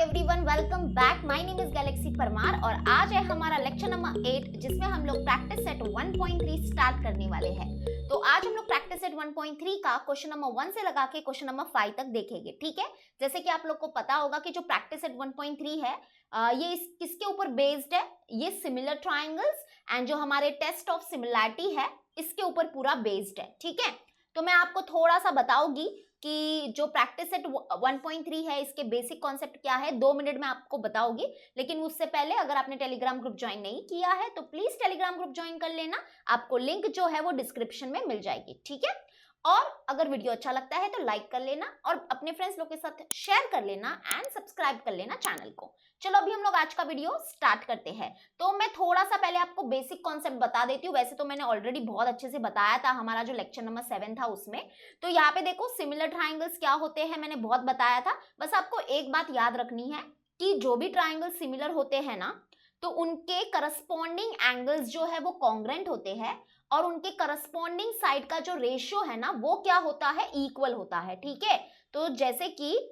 Everyone, welcome back. My name is Galaxy Parmar और आज है हमारा लेक्चर नंबर 8 जिसमें हम लोग प्रैक्टिस सेट 1.3 स्टार्ट करने वाले हैं। तो आज हम लोग प्रैक्टिस सेट 1.3 का क्वेश्चन नंबर 1 से लगा के क्वेश्चन नंबर 5 तक देखेंगे। ठीक है, जैसे कि आप लोग को पता होगा कि जो प्रैक्टिस सेट 1.3 है ये किसके ऊपर बेस्ड है, ये सिमिलर ट्राइंगल्स एंड जो हमारे टेस्ट ऑफ सिमिलैरिटी है इसके ऊपर पूरा बेस्ड है। ठीक है, तो मैं आपको थोड़ा सा बताऊंगी कि जो प्रैक्टिस सेट 1.3 है इसके बेसिक कॉन्सेप्ट क्या है, 2 मिनट में आपको बताऊंगी। लेकिन उससे पहले अगर आपने टेलीग्राम ग्रुप ज्वाइन नहीं किया है तो प्लीज टेलीग्राम ग्रुप ज्वाइन कर लेना, आपको लिंक जो है वो डिस्क्रिप्शन में मिल जाएगी। ठीक है, और अगर वीडियो अच्छा लगता है तो लाइक कर लेना और अपने फ्रेंड्स लोग के साथ शेयर कर लेना एंड सब्सक्राइब कर लेना चैनल को। चलो अभी हम लोग आज का वीडियो स्टार्ट करते हैं। तो मैं थोड़ा सा पहले आपको बेसिक कॉन्सेप्ट बता देती हूँ। वैसे तो मैंने ऑलरेडी बहुत अच्छे से बताया था हमारा जो लेक्चर नंबर 7 था उसमें। तो यहाँ पे देखो सिमिलर ट्राइंगल्स क्या होते हैं मैंने बहुत बताया था। बस आपको एक बात याद रखनी है कि जो भी ट्राइंगल सिमिलर होते हैं ना तो उनके करस्पॉन्डिंग एंगल्स जो है वो कॉन्ग्रेंट होते हैं और उनके करस्पॉन्डिंग साइड का जो रेशियो है ना वो क्या होता है, इक्वल होता है। ठीक है, तो जैसे कि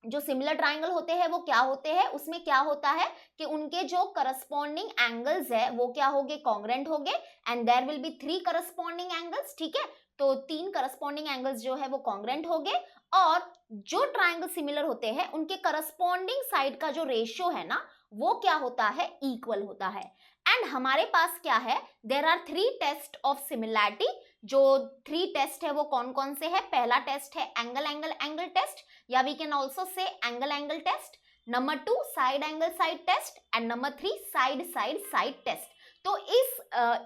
जो सिमिलर ट्राइंगल होते हैं वो क्या होते हैं, उसमें क्या होता है कि उनके जो करस्पॉन्डिंग एंगल्स है वो क्या होंगे, कॉन्ग्रेंट होंगे and there will be 3 corresponding angles. ठीक है, तो 3 करस्पॉन्डिंग एंगल्स जो है वो कॉन्ग्रेंट होंगे और जो ट्राइंगल सिमिलर होते हैं उनके करस्पॉन्डिंग साइड का जो रेशियो है ना वो क्या होता है, इक्वल होता है। एंड हमारे पास क्या है, there are 3 test of similarity. जो 3 टेस्ट है वो कौन कौन से है, पहला टेस्ट है एंगल एंगल एंगल टेस्ट या we can also say angle angle test, number 2 side angle side test and number 3 side side side test. तो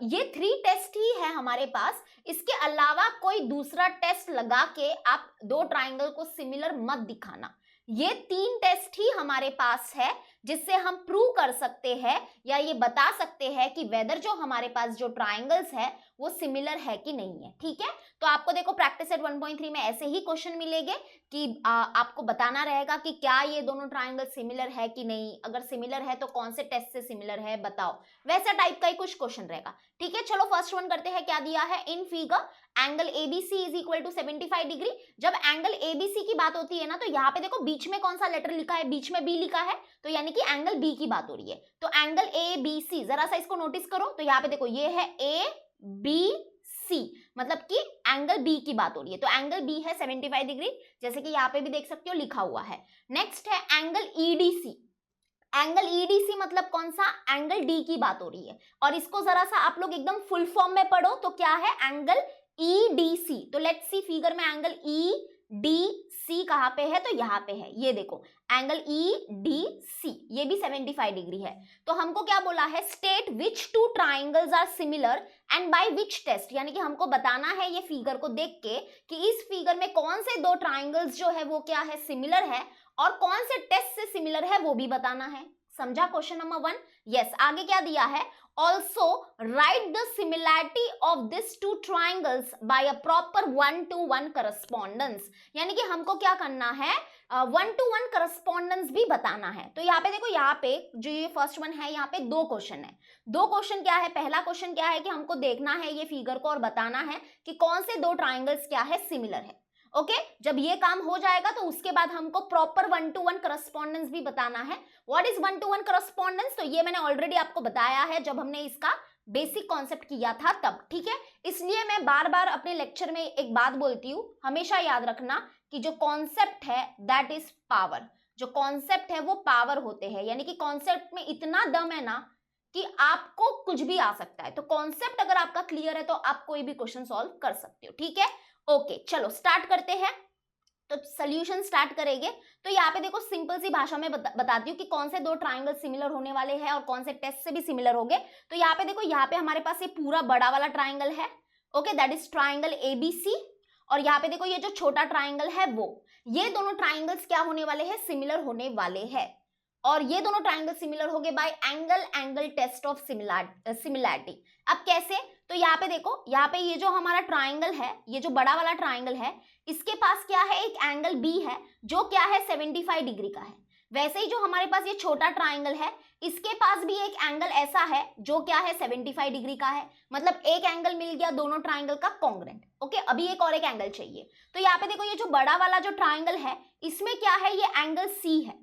ये 3 टेस्ट ही है हमारे पास। इसके अलावा कोई दूसरा टेस्ट लगा के आप 2 ट्राइंगल को सिमिलर मत दिखाना। ये 3 टेस्ट ही हमारे पास है जिससे हम प्रूव कर सकते हैं या ये बता सकते हैं कि वेदर जो हमारे पास जो ट्राइंगल्स है वो सिमिलर है कि नहीं है। ठीक है, तो आपको देखो प्रैक्टिस सेट 1.3 में ऐसे ही क्वेश्चन मिलेंगे कि आपको बताना रहेगा कि क्या ये दोनों ट्राइंगल सिमिलर है कि नहीं, अगर सिमिलर है तो कौन से टेस्ट से सिमिलर है बताओ, वैसा टाइप का ही कुछ क्वेश्चन रहेगा। ठीक है, चलो फर्स्ट वन करते हैं। क्या दिया है in figure, angle ABC is equal to 75 degree. जब एंगल एबीसी की बात होती है ना तो यहाँ पे देखो बीच में कौन सा लेटर लिखा है, बीच में बी लिखा है, तो यानी कि एंगल बी की बात हो रही है। तो एंगल ए बी सी, जरा सा इसको नोटिस करो, तो यहाँ पे देखो ये है ए बी सी, मतलब कि एंगल बी की बात हो रही है। तो एंगल बी है 75 डिग्री, जैसे कि यहाँ पे भी देख सकते हो लिखा हुआ है। नेक्स्ट है एंगल ईडीसी। एंगल ईडीसी मतलब कौन सा, एंगल डी की बात हो रही है। और इसको जरा सा आप लोग एकदम फुल फॉर्म में पढ़ो तो क्या है, एंगल ईडीसी। तो लेट्स सी फिगर में एंगल ई डी सी कहां पे है, तो यहां पे है, ये देखो एंगल ई डी सी, ये भी 75 डिग्री है। तो हमको क्या बोला है, state which 2 triangles are similar and by which test, यानी कि हमको बताना है ये फिगर को देख के कि इस फिगर में कौन से 2 ट्राइंगल्स जो है वो क्या है, सिमिलर है और कौन से टेस्ट से सिमिलर है वो भी बताना है। समझा क्वेश्चन नंबर 1? यस, आगे क्या दिया है, also write the similarity of these 2 triangles by a proper 1-to-1 correspondence, यानी कि हमको क्या करना है, 1-to-1 correspondence भी बताना है। तो यहाँ पे देखो, यहाँ पे जो ये फर्स्ट वन है यहाँ पे 2 क्वेश्चन है। 2 क्वेश्चन क्या है, पहला क्वेश्चन क्या है कि हमको देखना है ये फिगर को और बताना है कि कौन से 2 ट्राइंगल्स क्या है, सिमिलर है। ओके, जब ये काम हो जाएगा तो उसके बाद हमको प्रॉपर 1-to-1 करस्पॉन्डेंस भी बताना है। व्हाट इज 1-to-1 करस्पॉन्डेंस, तो ये मैंने ऑलरेडी आपको बताया है जब हमने इसका बेसिक कॉन्सेप्ट किया था तब। ठीक है, इसलिए मैं बार बार अपने लेक्चर में एक बात बोलती हूँ, हमेशा याद रखना कि जो कॉन्सेप्ट है दैट इज पावर। जो कॉन्सेप्ट है वो पावर होते हैं, यानी कि कॉन्सेप्ट में इतना दम है ना कि आपको कुछ भी आ सकता है। तो कॉन्सेप्ट अगर आपका क्लियर है तो आप कोई भी क्वेश्चन सॉल्व कर सकते हो। ठीक है, ओके, चलो स्टार्ट करते हैं। तो सॉल्यूशन स्टार्ट करेंगे। तो यहाँ पे देखो सिंपल सी भाषा में बताती हूँ कि कौन से 2 ट्राइंगल सिमिलर होने वाले हैं और कौन से टेस्ट से भी सिमिलर होंगे। तो यहाँ पे देखो, यहाँ पे हमारे पास ये पूरा बड़ा वाला ट्राइंगल है, okay, that is triangle ABC. और यहाँ पे देखो ये जो छोटा ट्राइंगल है वो, ये दोनों ट्राइंगल्स क्या होने वाले हैं, सिमिलर होने वाले हैं। और ये दोनों ट्राइंगल सिमिलर हो गए by angle angle test of similarity. अब कैसे, तो यहाँ पे देखो, यहाँ पे ये जो हमारा ट्राइंगल है, ये जो बड़ा वाला ट्राइंगल है, इसके पास क्या है, एक एंगल बी है जो क्या है 75 डिग्री का है। वैसे ही जो हमारे पास ये छोटा ट्राइंगल है, इसके पास भी एक एंगल ऐसा है जो क्या है 75 डिग्री का है। मतलब एक एंगल मिल गया दोनों ट्राइंगल का कॉन्ग्रेंट। ओके, अभी एक और एक एंगल चाहिए। तो यहाँ पे देखो, ये जो बड़ा वाला जो ट्राइंगल है इसमें क्या है, ये एंगल सी है।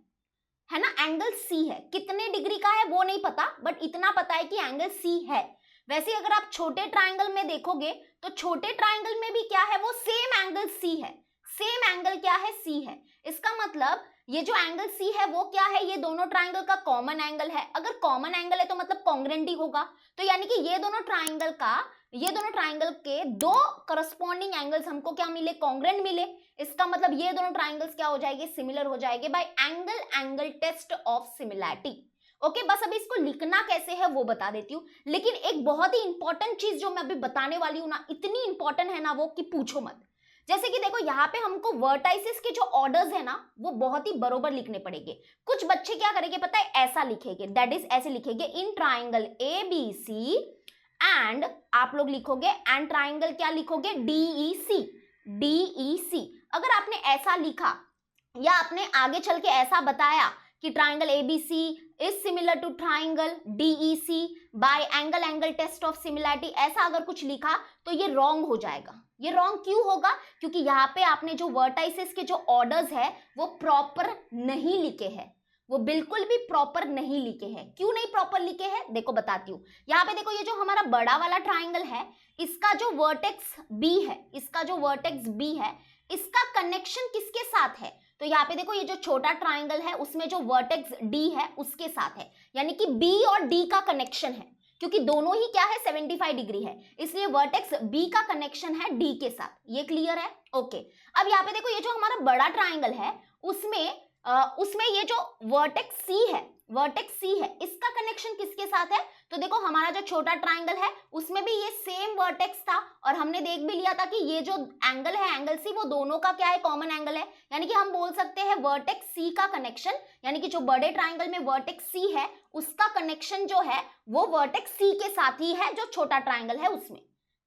है ना, एंगल सी है। कितने डिग्री का है वो नहीं पता, बट इतना पता है कि एंगल सी है। वैसे अगर आप छोटे ट्राइंगल में देखोगे तो छोटे ट्राइंगल में भी क्या है, वो सेम एंगल सी है। सेम एंगल क्या है, सी है। इसका मतलब ये जो एंगल सी है वो क्या है, ये दोनों ट्राइंगल का कॉमन एंगल है। अगर कॉमन एंगल है तो मतलब कॉन्ग्रुएंट ही होगा। तो यानी कि ये दोनों ट्राइंगल के दो करस्पॉन्डिंग एंगल्स हमको क्या मिले, कॉन्ग्रुएंट मिले। इसका मतलब ये दोनों ट्राइंगल्स क्या हो जाएंगे, सिमिलर हो जाएंगे by angle test of similarity. Okay, बस अभी इसको लिखना कैसे है वो बता देती हूँ। लेकिन एक बहुत ही इंपॉर्टेंट चीज जो मैं अभी बताने वाली हूँ ना, इतनी इंपॉर्टेंट है ना वो कि पूछो मत। जैसे कि देखो यहाँ पे हमको वर्टाइसिस के जो ऑर्डर्स है ना वो बहुत ही बरोबर लिखने पड़ेंगे। कुछ बच्चे क्या करेंगे पता है, ऐसा लिखेंगे, दैट इज ऐसे लिखेंगे, in triangle A B C and आप लोग लिखोगे एंड ट्राइंगल क्या लिखोगे, डीईसी। डीईसी अगर आपने ऐसा लिखा या आपने आगे चल के ऐसा बताया कि triangle ABC is similar to triangle DEC by angle test of similarity, ऐसा अगर कुछ लिखा तो ये रॉन्ग हो जाएगा। ये रॉन्ग क्यों होगा, क्योंकि यहाँ पे आपने जो वर्टाइसेस के जो ऑर्डर्स है वो प्रॉपर नहीं लिखे हैं। वो बिल्कुल भी प्रॉपर नहीं लिखे हैं। क्यों नहीं प्रॉपर लिखे हैं, देखो बताती हूँ। यहाँ पे देखो ये जो हमारा बड़ा वाला ट्राइंगल है, इसका जो वर्टेक्स बी है, इसका कनेक्शन किसके साथ है, तो यहाँ पे देखो ये जो छोटा ट्राइंगल है उसमें जो वर्टेक्स डी है उसके साथ है। यानी कि बी और डी का कनेक्शन है, क्योंकि दोनों ही क्या है 75 डिग्री है, इसलिए वर्टेक्स बी का कनेक्शन है डी के साथ। ये क्लियर है, ओके। अब यहाँ पे देखो ये जो हमारा बड़ा ट्राइंगल है उसमें ये जो वर्टेक्स सी है, इसका कनेक्शन किसके साथ है, तो देखो हमारा जो छोटा ट्राइंगल है उसमें भी ये सेम वर्टेक्स था, और हमने देख भी लिया था कि ये जो एंगल है एंगल सी, वो दोनों का क्या है, कॉमन एंगल है। यानी कि हम बोल सकते हैं वर्टेक्स सी का कनेक्शन, यानी कि जो बड़े ट्राइंगल में वर्टेक्स सी है उसका कनेक्शन जो है वो वर्टेक्स सी के साथ ही है जो छोटा ट्राइंगल है उसमें।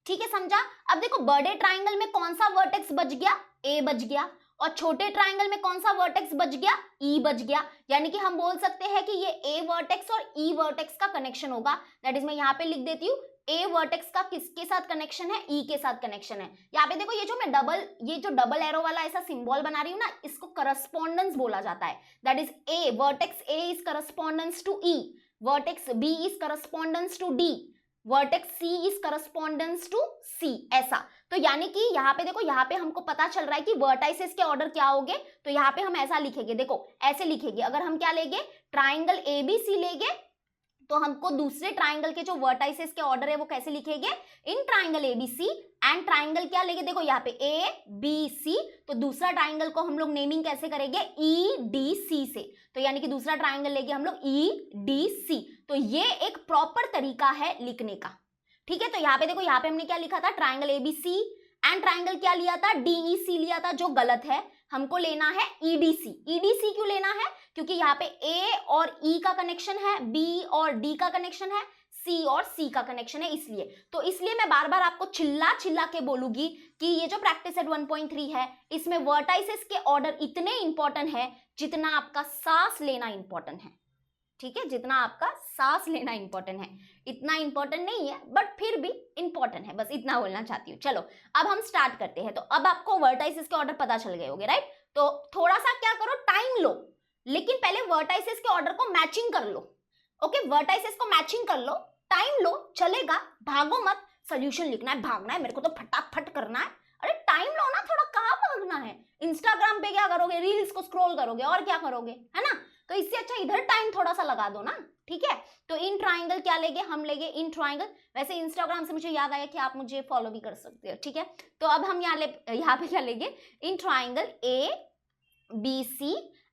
ठीक है, समझा। अब देखो बड़े ट्राइंगल में कौन सा वर्टेक्स बच गया, ए बच गया, और छोटे ट्राइंगल में कौन सा वर्टेक्स बच गया, ई बच गया। यानी कि हम बोल सकते हैं कि ये ए वर्टेक्स और ई वर्टेक्स का कनेक्शन होगा। दैट इज मैं यहाँ पे लिख देती हूँ, ए वर्टेक्स का किसके साथ कनेक्शन है, ई के साथ कनेक्शन है। यहाँ पे देखो ये जो डबल एरो वाला ऐसा सिंबल बना रही हूँ ना, इसको करस्पॉन्डेंस बोला जाता है। That is A vertex A is correspondence to E, vertex B is correspondence to D, vertex C is correspondence to C, ऐसा। तो यानी कि यहाँ पे देखो, यहाँ पे हमको पता चल रहा है कि वर्टाइसेस के ऑर्डर क्या होंगे। तो यहाँ पे हम ऐसा लिखेंगे, देखो ऐसे लिखेंगे। अगर हम क्या लेंगे, ट्राइंगल एबीसी लेंगे, तो हमको दूसरे ट्राइंगल के जो वर्टाइसेस के ऑर्डर है वो कैसे लिखेंगे, in triangle ABC and triangle क्या लेंगे, देखो यहाँ पे ए बी सी, तो दूसरा ट्राइंगल को हम लोग नेमिंग कैसे करेंगे, ई डी सी से। तो यानी कि दूसरा ट्राइंगल लेंगे हम लोग ई डी सी। तो ये एक प्रॉपर तरीका है लिखने का। ठीक है, तो यहाँ पे देखो, यहाँ पे हमने क्या लिखा था, ट्राइंगल एबीसी एंड ट्राइंगल क्या लिया था, डीईसी लिया था, जो गलत है। हमको लेना है ईडीसी। ईडीसी क्यों लेना है, क्योंकि यहाँ पे ए और ई का कनेक्शन है, बी और डी का कनेक्शन है, सी और सी का कनेक्शन है, इसलिए। तो इसलिए मैं बार बार आपको चिल्ला चिल्ला के बोलूंगी कि ये जो प्रैक्टिस सेट 1.3 है इसमें वर्टाइसेस के ऑर्डर इतने इंपॉर्टेंट है जितना आपका सांस लेना इंपॉर्टेंट है। ठीक है, जितना आपका सांस लेना इंपॉर्टेंट है, इतना इंपॉर्टेंट नहीं है बट फिर भी इंपॉर्टेंट है, बस इतना बोलना चाहती हूँ। चलो अब हम स्टार्ट करते हैं। तो अब आपको वर्टाइसेस के ऑर्डर पता चल गए होंगे, राइट। तो थोड़ा सा क्या करो, टाइम लो, लेकिन पहले वर्टाइसेस के ऑर्डर को मैचिंग कर लो। ओके, वर्टाइसेस को मैचिंग कर लो, टाइम लो, चलेगा, भागो मत। सोल्यूशन लिखना है, भागना है, मेरे को तो फटाफट करना है। अरे टाइम लो ना थोड़ा, कहाँ भागना है। इंस्टाग्राम पे क्या करोगे, रील्स को स्क्रॉल करोगे और क्या करोगे, है ना। तो इससे अच्छा इधर टाइम थोड़ा सा लगा दो ना। ठीक है, तो इन ट्राइंगल क्या लेंगे, हम लेंगे इन ट्राइंगल। वैसे इंस्टाग्राम से मुझे याद आया कि आप मुझे फॉलो भी कर सकते हो। ठीक है, तो अब हम यहाँ पे क्या लेंगे, in triangle A B C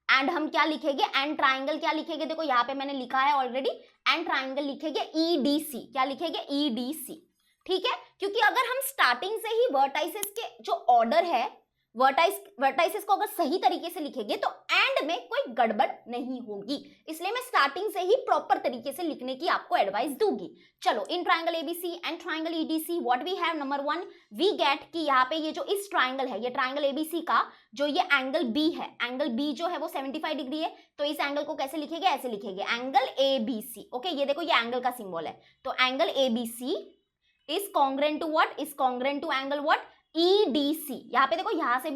and हम क्या लिखेंगे, एंड ट्राइंगल क्या लिखेंगे, देखो यहाँ पे मैंने लिखा है ऑलरेडी, एंड ट्राइंगल लिखेंगे ई डी सी। क्या लिखेंगे, ई डी सी। ठीक है, क्योंकि अगर हम स्टार्टिंग से ही वर्टाइसेस के जो ऑर्डर है, वर्टाइसेस को अगर सही तरीके से लिखेंगे तो एंड में कोई गड़बड़ नहीं होगी। इसलिए मैं स्टार्टिंग से ही प्रॉपर तरीके से लिखने की आपको एडवाइस दूंगी। चलो, in triangle ABC and triangle EDC what we have, number 1 we get कि यहाँ पे ये जो इस ट्राइंगल है, ये ट्राइंगल एबीसी का जो ये एंगल बी है, एंगल बी जो है वो 75 डिग्री है। तो इस एंगल को कैसे लिखेंगे, ऐसे लिखेंगे, एंगल एबीसी। ओके, ये देखो ये एंगल का सिंबल है। तो angle ABC is congruent to what, is congruent to angle what, EDC। यहाँ पे देखो, यहाँ से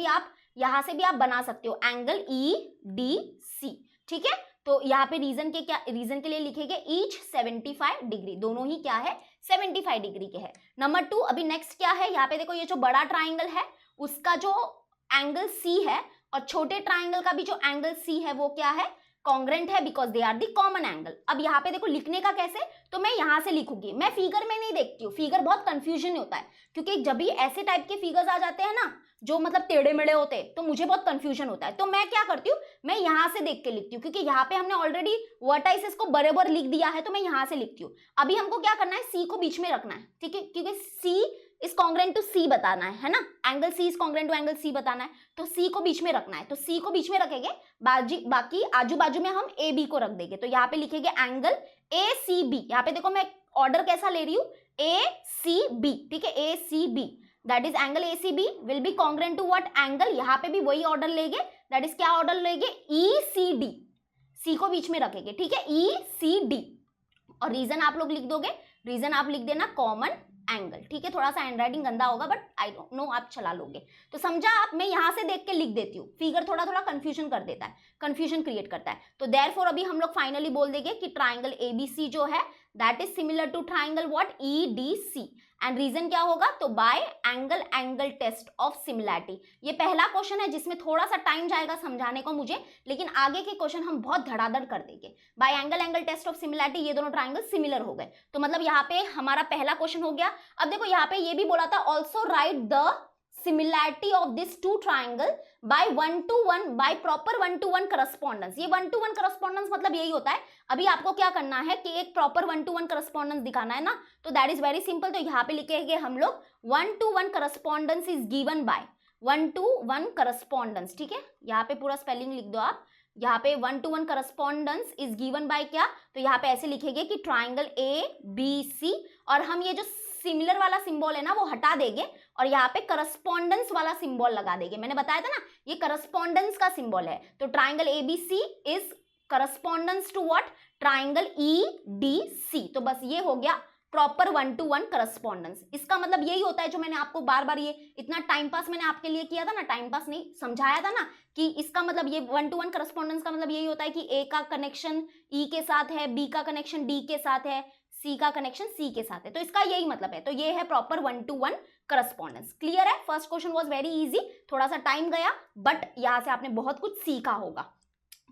भी आप बना सकते हो एंगल EDC। ठीक है, तो यहाँ पे रीजन के लिए लिखेंगे ईच 75 डिग्री, दोनों ही क्या है 75 डिग्री के है। नंबर 2, अभी नेक्स्ट क्या है, यहाँ पे देखो ये जो बड़ा ट्राइंगल है उसका जो एंगल सी है और छोटे ट्राइंगल का भी जो एंगल सी है वो क्या है, कॉन्ग्रेंट है, because they are the common angle. अब यहाँ पे देखो लिखने का कैसे, तो मैं यहाँ से लिखूंगी, मैं फिगर में नहीं देखती हूँ, फिगर बहुत कंफ्यूजन होता है, क्योंकि जब भी ऐसे टाइप के फिगर्स आ जाते हैं ना जो मतलब टेढ़े मेढ़े होते हैं तो मुझे बहुत कंफ्यूजन होता है। तो मैं क्या करती हूँ, मैं यहाँ से देख के लिखती हूँ, क्योंकि यहाँ पे हमने ऑलरेडी वर्टाइसेस को बराबर लिख दिया है, तो मैं यहाँ से लिखती हूँ। अभी हमको क्या करना है, सी को बीच में रखना है, ठीक है, क्योंकि C is congruent to C बताना है ना, angle C is congruent to angle C बताना है, तो सी को बीच में रखना है। तो सी को बीच में रखेंगे, बाकी आजू बाजू में हम ए बी को रख देंगे। तो यहाँ पे लिखेंगे एंगल ए सी बी। यहाँ पे देखो मैं ऑर्डर कैसा ले रही हूँ, ए सी बी, ठीक है, A C B, that is angle A C B will be congruent to what angle, यहाँ पे भी वही ऑर्डर लेंगे, दैट इज क्या ऑर्डर लेंगे, ई सी डी, सी को बीच में रखेंगे, ठीक है, ई सी डी। और रीजन आप लोग लिख दोगे, रीजन आप लिख देना कॉमन एंगल, ठीक है, थोड़ा सा हैंडराइटिंग गंदा होगा बट आई डोंट नो, आप चला लोगे। तो समझा आप, मैं यहाँ से देख के लिख देती हूँ, फिगर थोड़ा थोड़ा कंफ्यूजन कर देता है, कंफ्यूजन क्रिएट करता है। तो देयरफॉर अभी हम लोग फाइनली बोल देंगे कि ट्राइंगल एबीसी जो है that is similar to triangle what EDC, and reason क्या होगा, तो by angle test of similarity. ये पहला क्वेश्चन है जिसमें थोड़ा सा टाइम जाएगा समझाने को मुझे, लेकिन आगे के क्वेश्चन हम बहुत धड़ाधड़ कर देंगे। By angle test of similarity ये दोनों ट्राइंगल सिमिलर हो गए, तो मतलब यहाँ पे हमारा पहला क्वेश्चन हो गया। अब देखो यहाँ पे ये भी बोला था, also write the similarity of this two triangle by 1:1 by proper 1:1 correspondence. ये 1:1 करस्पॉन्डेंस मतलब यही होता है, अभी आपको क्या करना है कि एक प्रॉपर 1:1 करस्पॉन्डेंस दिखाना है ना, तो दैट इज वेरी सिंपल। तो यहाँ पे लिखेंगे हम लोग 1:1 correspondence is given by 1:1 correspondence, ठीक है, यहाँ पे पूरा स्पेलिंग लिख दो आप, यहाँ पे 1:1 करस्पॉन्डेंस इज गिवन बाय क्या, तो यहाँ पे ऐसे लिखेंगे कि ट्राइंगल ए बी सी, और हम ये जो सिमिलर वाला सिंबल है ना वो हटा देंगे और यहाँ पे करस्पॉन्डेंस वाला सिंबल लगा देंगे। मैंने बताया था ना ये करस्पॉन्डेंस का सिंबल है, तो triangle ABC is correspondence to what, triangle EDC. तो बस ये हो गया प्रॉपर 1:1 करस्पॉन्डेंस। इसका मतलब यही होता है जो मैंने आपको बार बार, ये इतना टाइम पास मैंने आपके लिए किया था ना, टाइम पास नहीं समझाया था ना, कि इसका मतलब ये 1:1 करस्पॉन्डेंस का मतलब यही होता है कि ए का कनेक्शन ई के साथ है, बी का कनेक्शन डी के साथ है, सी का कनेक्शन सी के साथ है, तो इसका यही मतलब है। तो ये है प्रॉपर 1:1 करस्पॉन्डेंस। क्लियर है? First question was very easy, थोड़ा सा टाइम गया बट यहां से आपने बहुत कुछ सीखा होगा।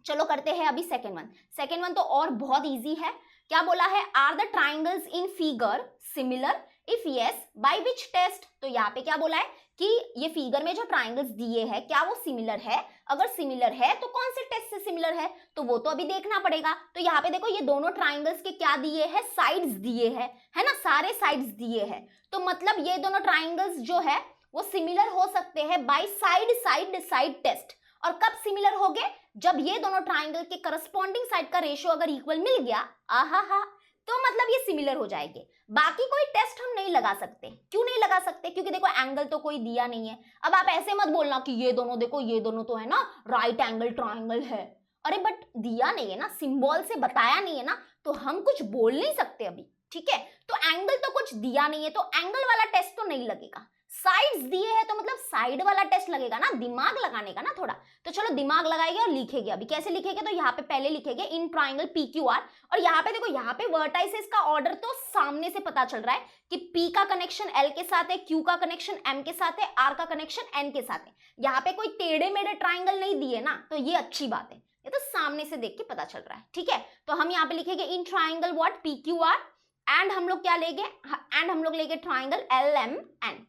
चलो करते हैं अभी सेकेंड वन। सेकेंड वन तो और बहुत इजी है। क्या बोला है, are the triangles in figure similar, if yes by which test. तो यहाँ पे क्या बोला है कि ये फिगर में जो ट्राइंगल्स दिए हैं क्या वो सिमिलर है, अगर सिमिलर है तो कौन से टेस्ट से सिमिलर है, तो वो तो अभी देखना पड़ेगा। तो यहाँ पे देखो ये दोनों ट्राइंगल्स के क्या दिए हैं, साइड्स दिए हैं, है ना, सारे साइड्स दिए हैं, तो मतलब ये दोनों ट्राइंगल्स जो है वो सिमिलर हो सकते हैं बाय साइड टेस्ट। और कब सिमिलर हो गए, जब ये दोनों ट्राइंगल के करस्पॉन्डिंग साइड का रेशियो अगर इक्वल मिल गया, आहा, तो मतलब ये सिमिलर हो जाएंगे। बाकी कोई टेस्ट हम नहीं लगा सकते। क्यों नहीं लगा सकते, क्योंकि देखो एंगल तो कोई दिया नहीं है। अब आप ऐसे मत बोलना कि ये दोनों देखो, ये दोनों तो है ना राइट एंगल ट्राइंगल है, अरे बट दिया नहीं है ना, सिंबल से बताया नहीं है ना, तो हम कुछ बोल नहीं सकते अभी, ठीक है। तो एंगल तो कुछ दिया नहीं है, तो एंगल वाला टेस्ट तो नहीं लगेगा। साइड्स दिए हैं तो मतलब साइड वाला टेस्ट लगेगा ना, दिमाग लगाने का ना थोड़ा। तो चलो दिमाग लगाएंगे और लिखेंगे। अभी कैसे लिखेंगे, तो यहाँ पे पहले लिखेंगे in triangle P Q are, और यहाँ पे देखो यहाँ पे वर्टाइसेस का ऑर्डर तो सामने से पता चल रहा है कि पी का कनेक्शन एल के साथ है, क्यू का कनेक्शन एम के साथ है, आर का कनेक्शन एन के साथ है। यहाँ पे कोई टेढ़े मेढ़े ट्राइंगल नहीं दिए ना, तो ये अच्छी बात है, ये तो सामने से देख के पता चल रहा है, ठीक है। तो हम यहाँ पे लिखेंगे in triangle what P Q are, and हम लोग क्या लेंगे, एंड हम लोग लेंगे ट्राइंगल एल एम एन,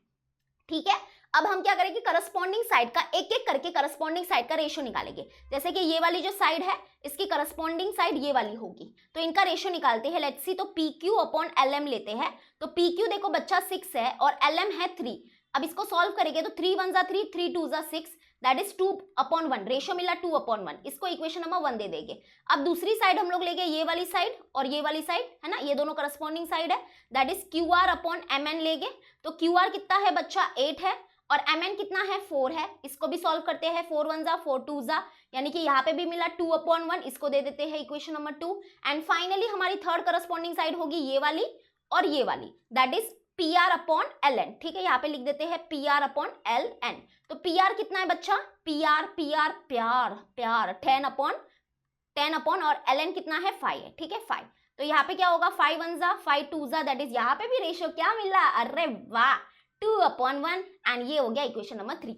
ठीक है। अब हम क्या करेंगे, करस्पॉन्डिंग साइड का एक एक करके करस्पॉन्डिंग साइड का रेशियो निकालेंगे। जैसे कि ये वाली जो साइड है इसकी करस्पॉन्डिंग साइड ये वाली होगी, तो इनका रेशियो निकालते हैं। लेट्स सी, तो P Q upon L M लेते हैं। तो पी क्यू देखो बच्चा 6 है और एल एम है 3। अब इसको सॉल्व करेंगे तो 3 1 जा 3, 3 2 जा 6, दैट इज 2/1, रेशियो मिला 2/1। इसको इक्वेशन नंबर 1 दे देंगे। अब दूसरी साइड हम लोग लेंगे ये वाली साइड और ये वाली साइड, है ना, ये दोनों करस्पॉन्डिंग साइड है, that is Q R upon M N लेंगे। तो क्यू आर कितना है बच्चा 8 है और एम एन कितना है 4 है। इसको भी सॉल्व करते हैं, 4 1 जा 4 2 जा, यानी कि यहाँ पे भी मिला 2/1, इसको दे देते हैं इक्वेशन नंबर 2। एंड फाइनली हमारी थर्ड करस्पॉन्डिंग साइड होगी ये वाली और ये वाली, that is P R upon L N, ठीक है। यहाँ पे लिख देते हैं P R upon L N. तो पी आर कितना है बच्चा, पी आर प्यार 10/12, 10 अपॉन और ln कितना है 5 है, ठीक है 5। तो यहाँ पे क्या होगा 5 1 जा 5 2 जा, दैट इज यहाँ पे भी रेशियो क्या मिला, अरे वाह 2/1 एंड ये हो गया इक्वेशन नंबर 3।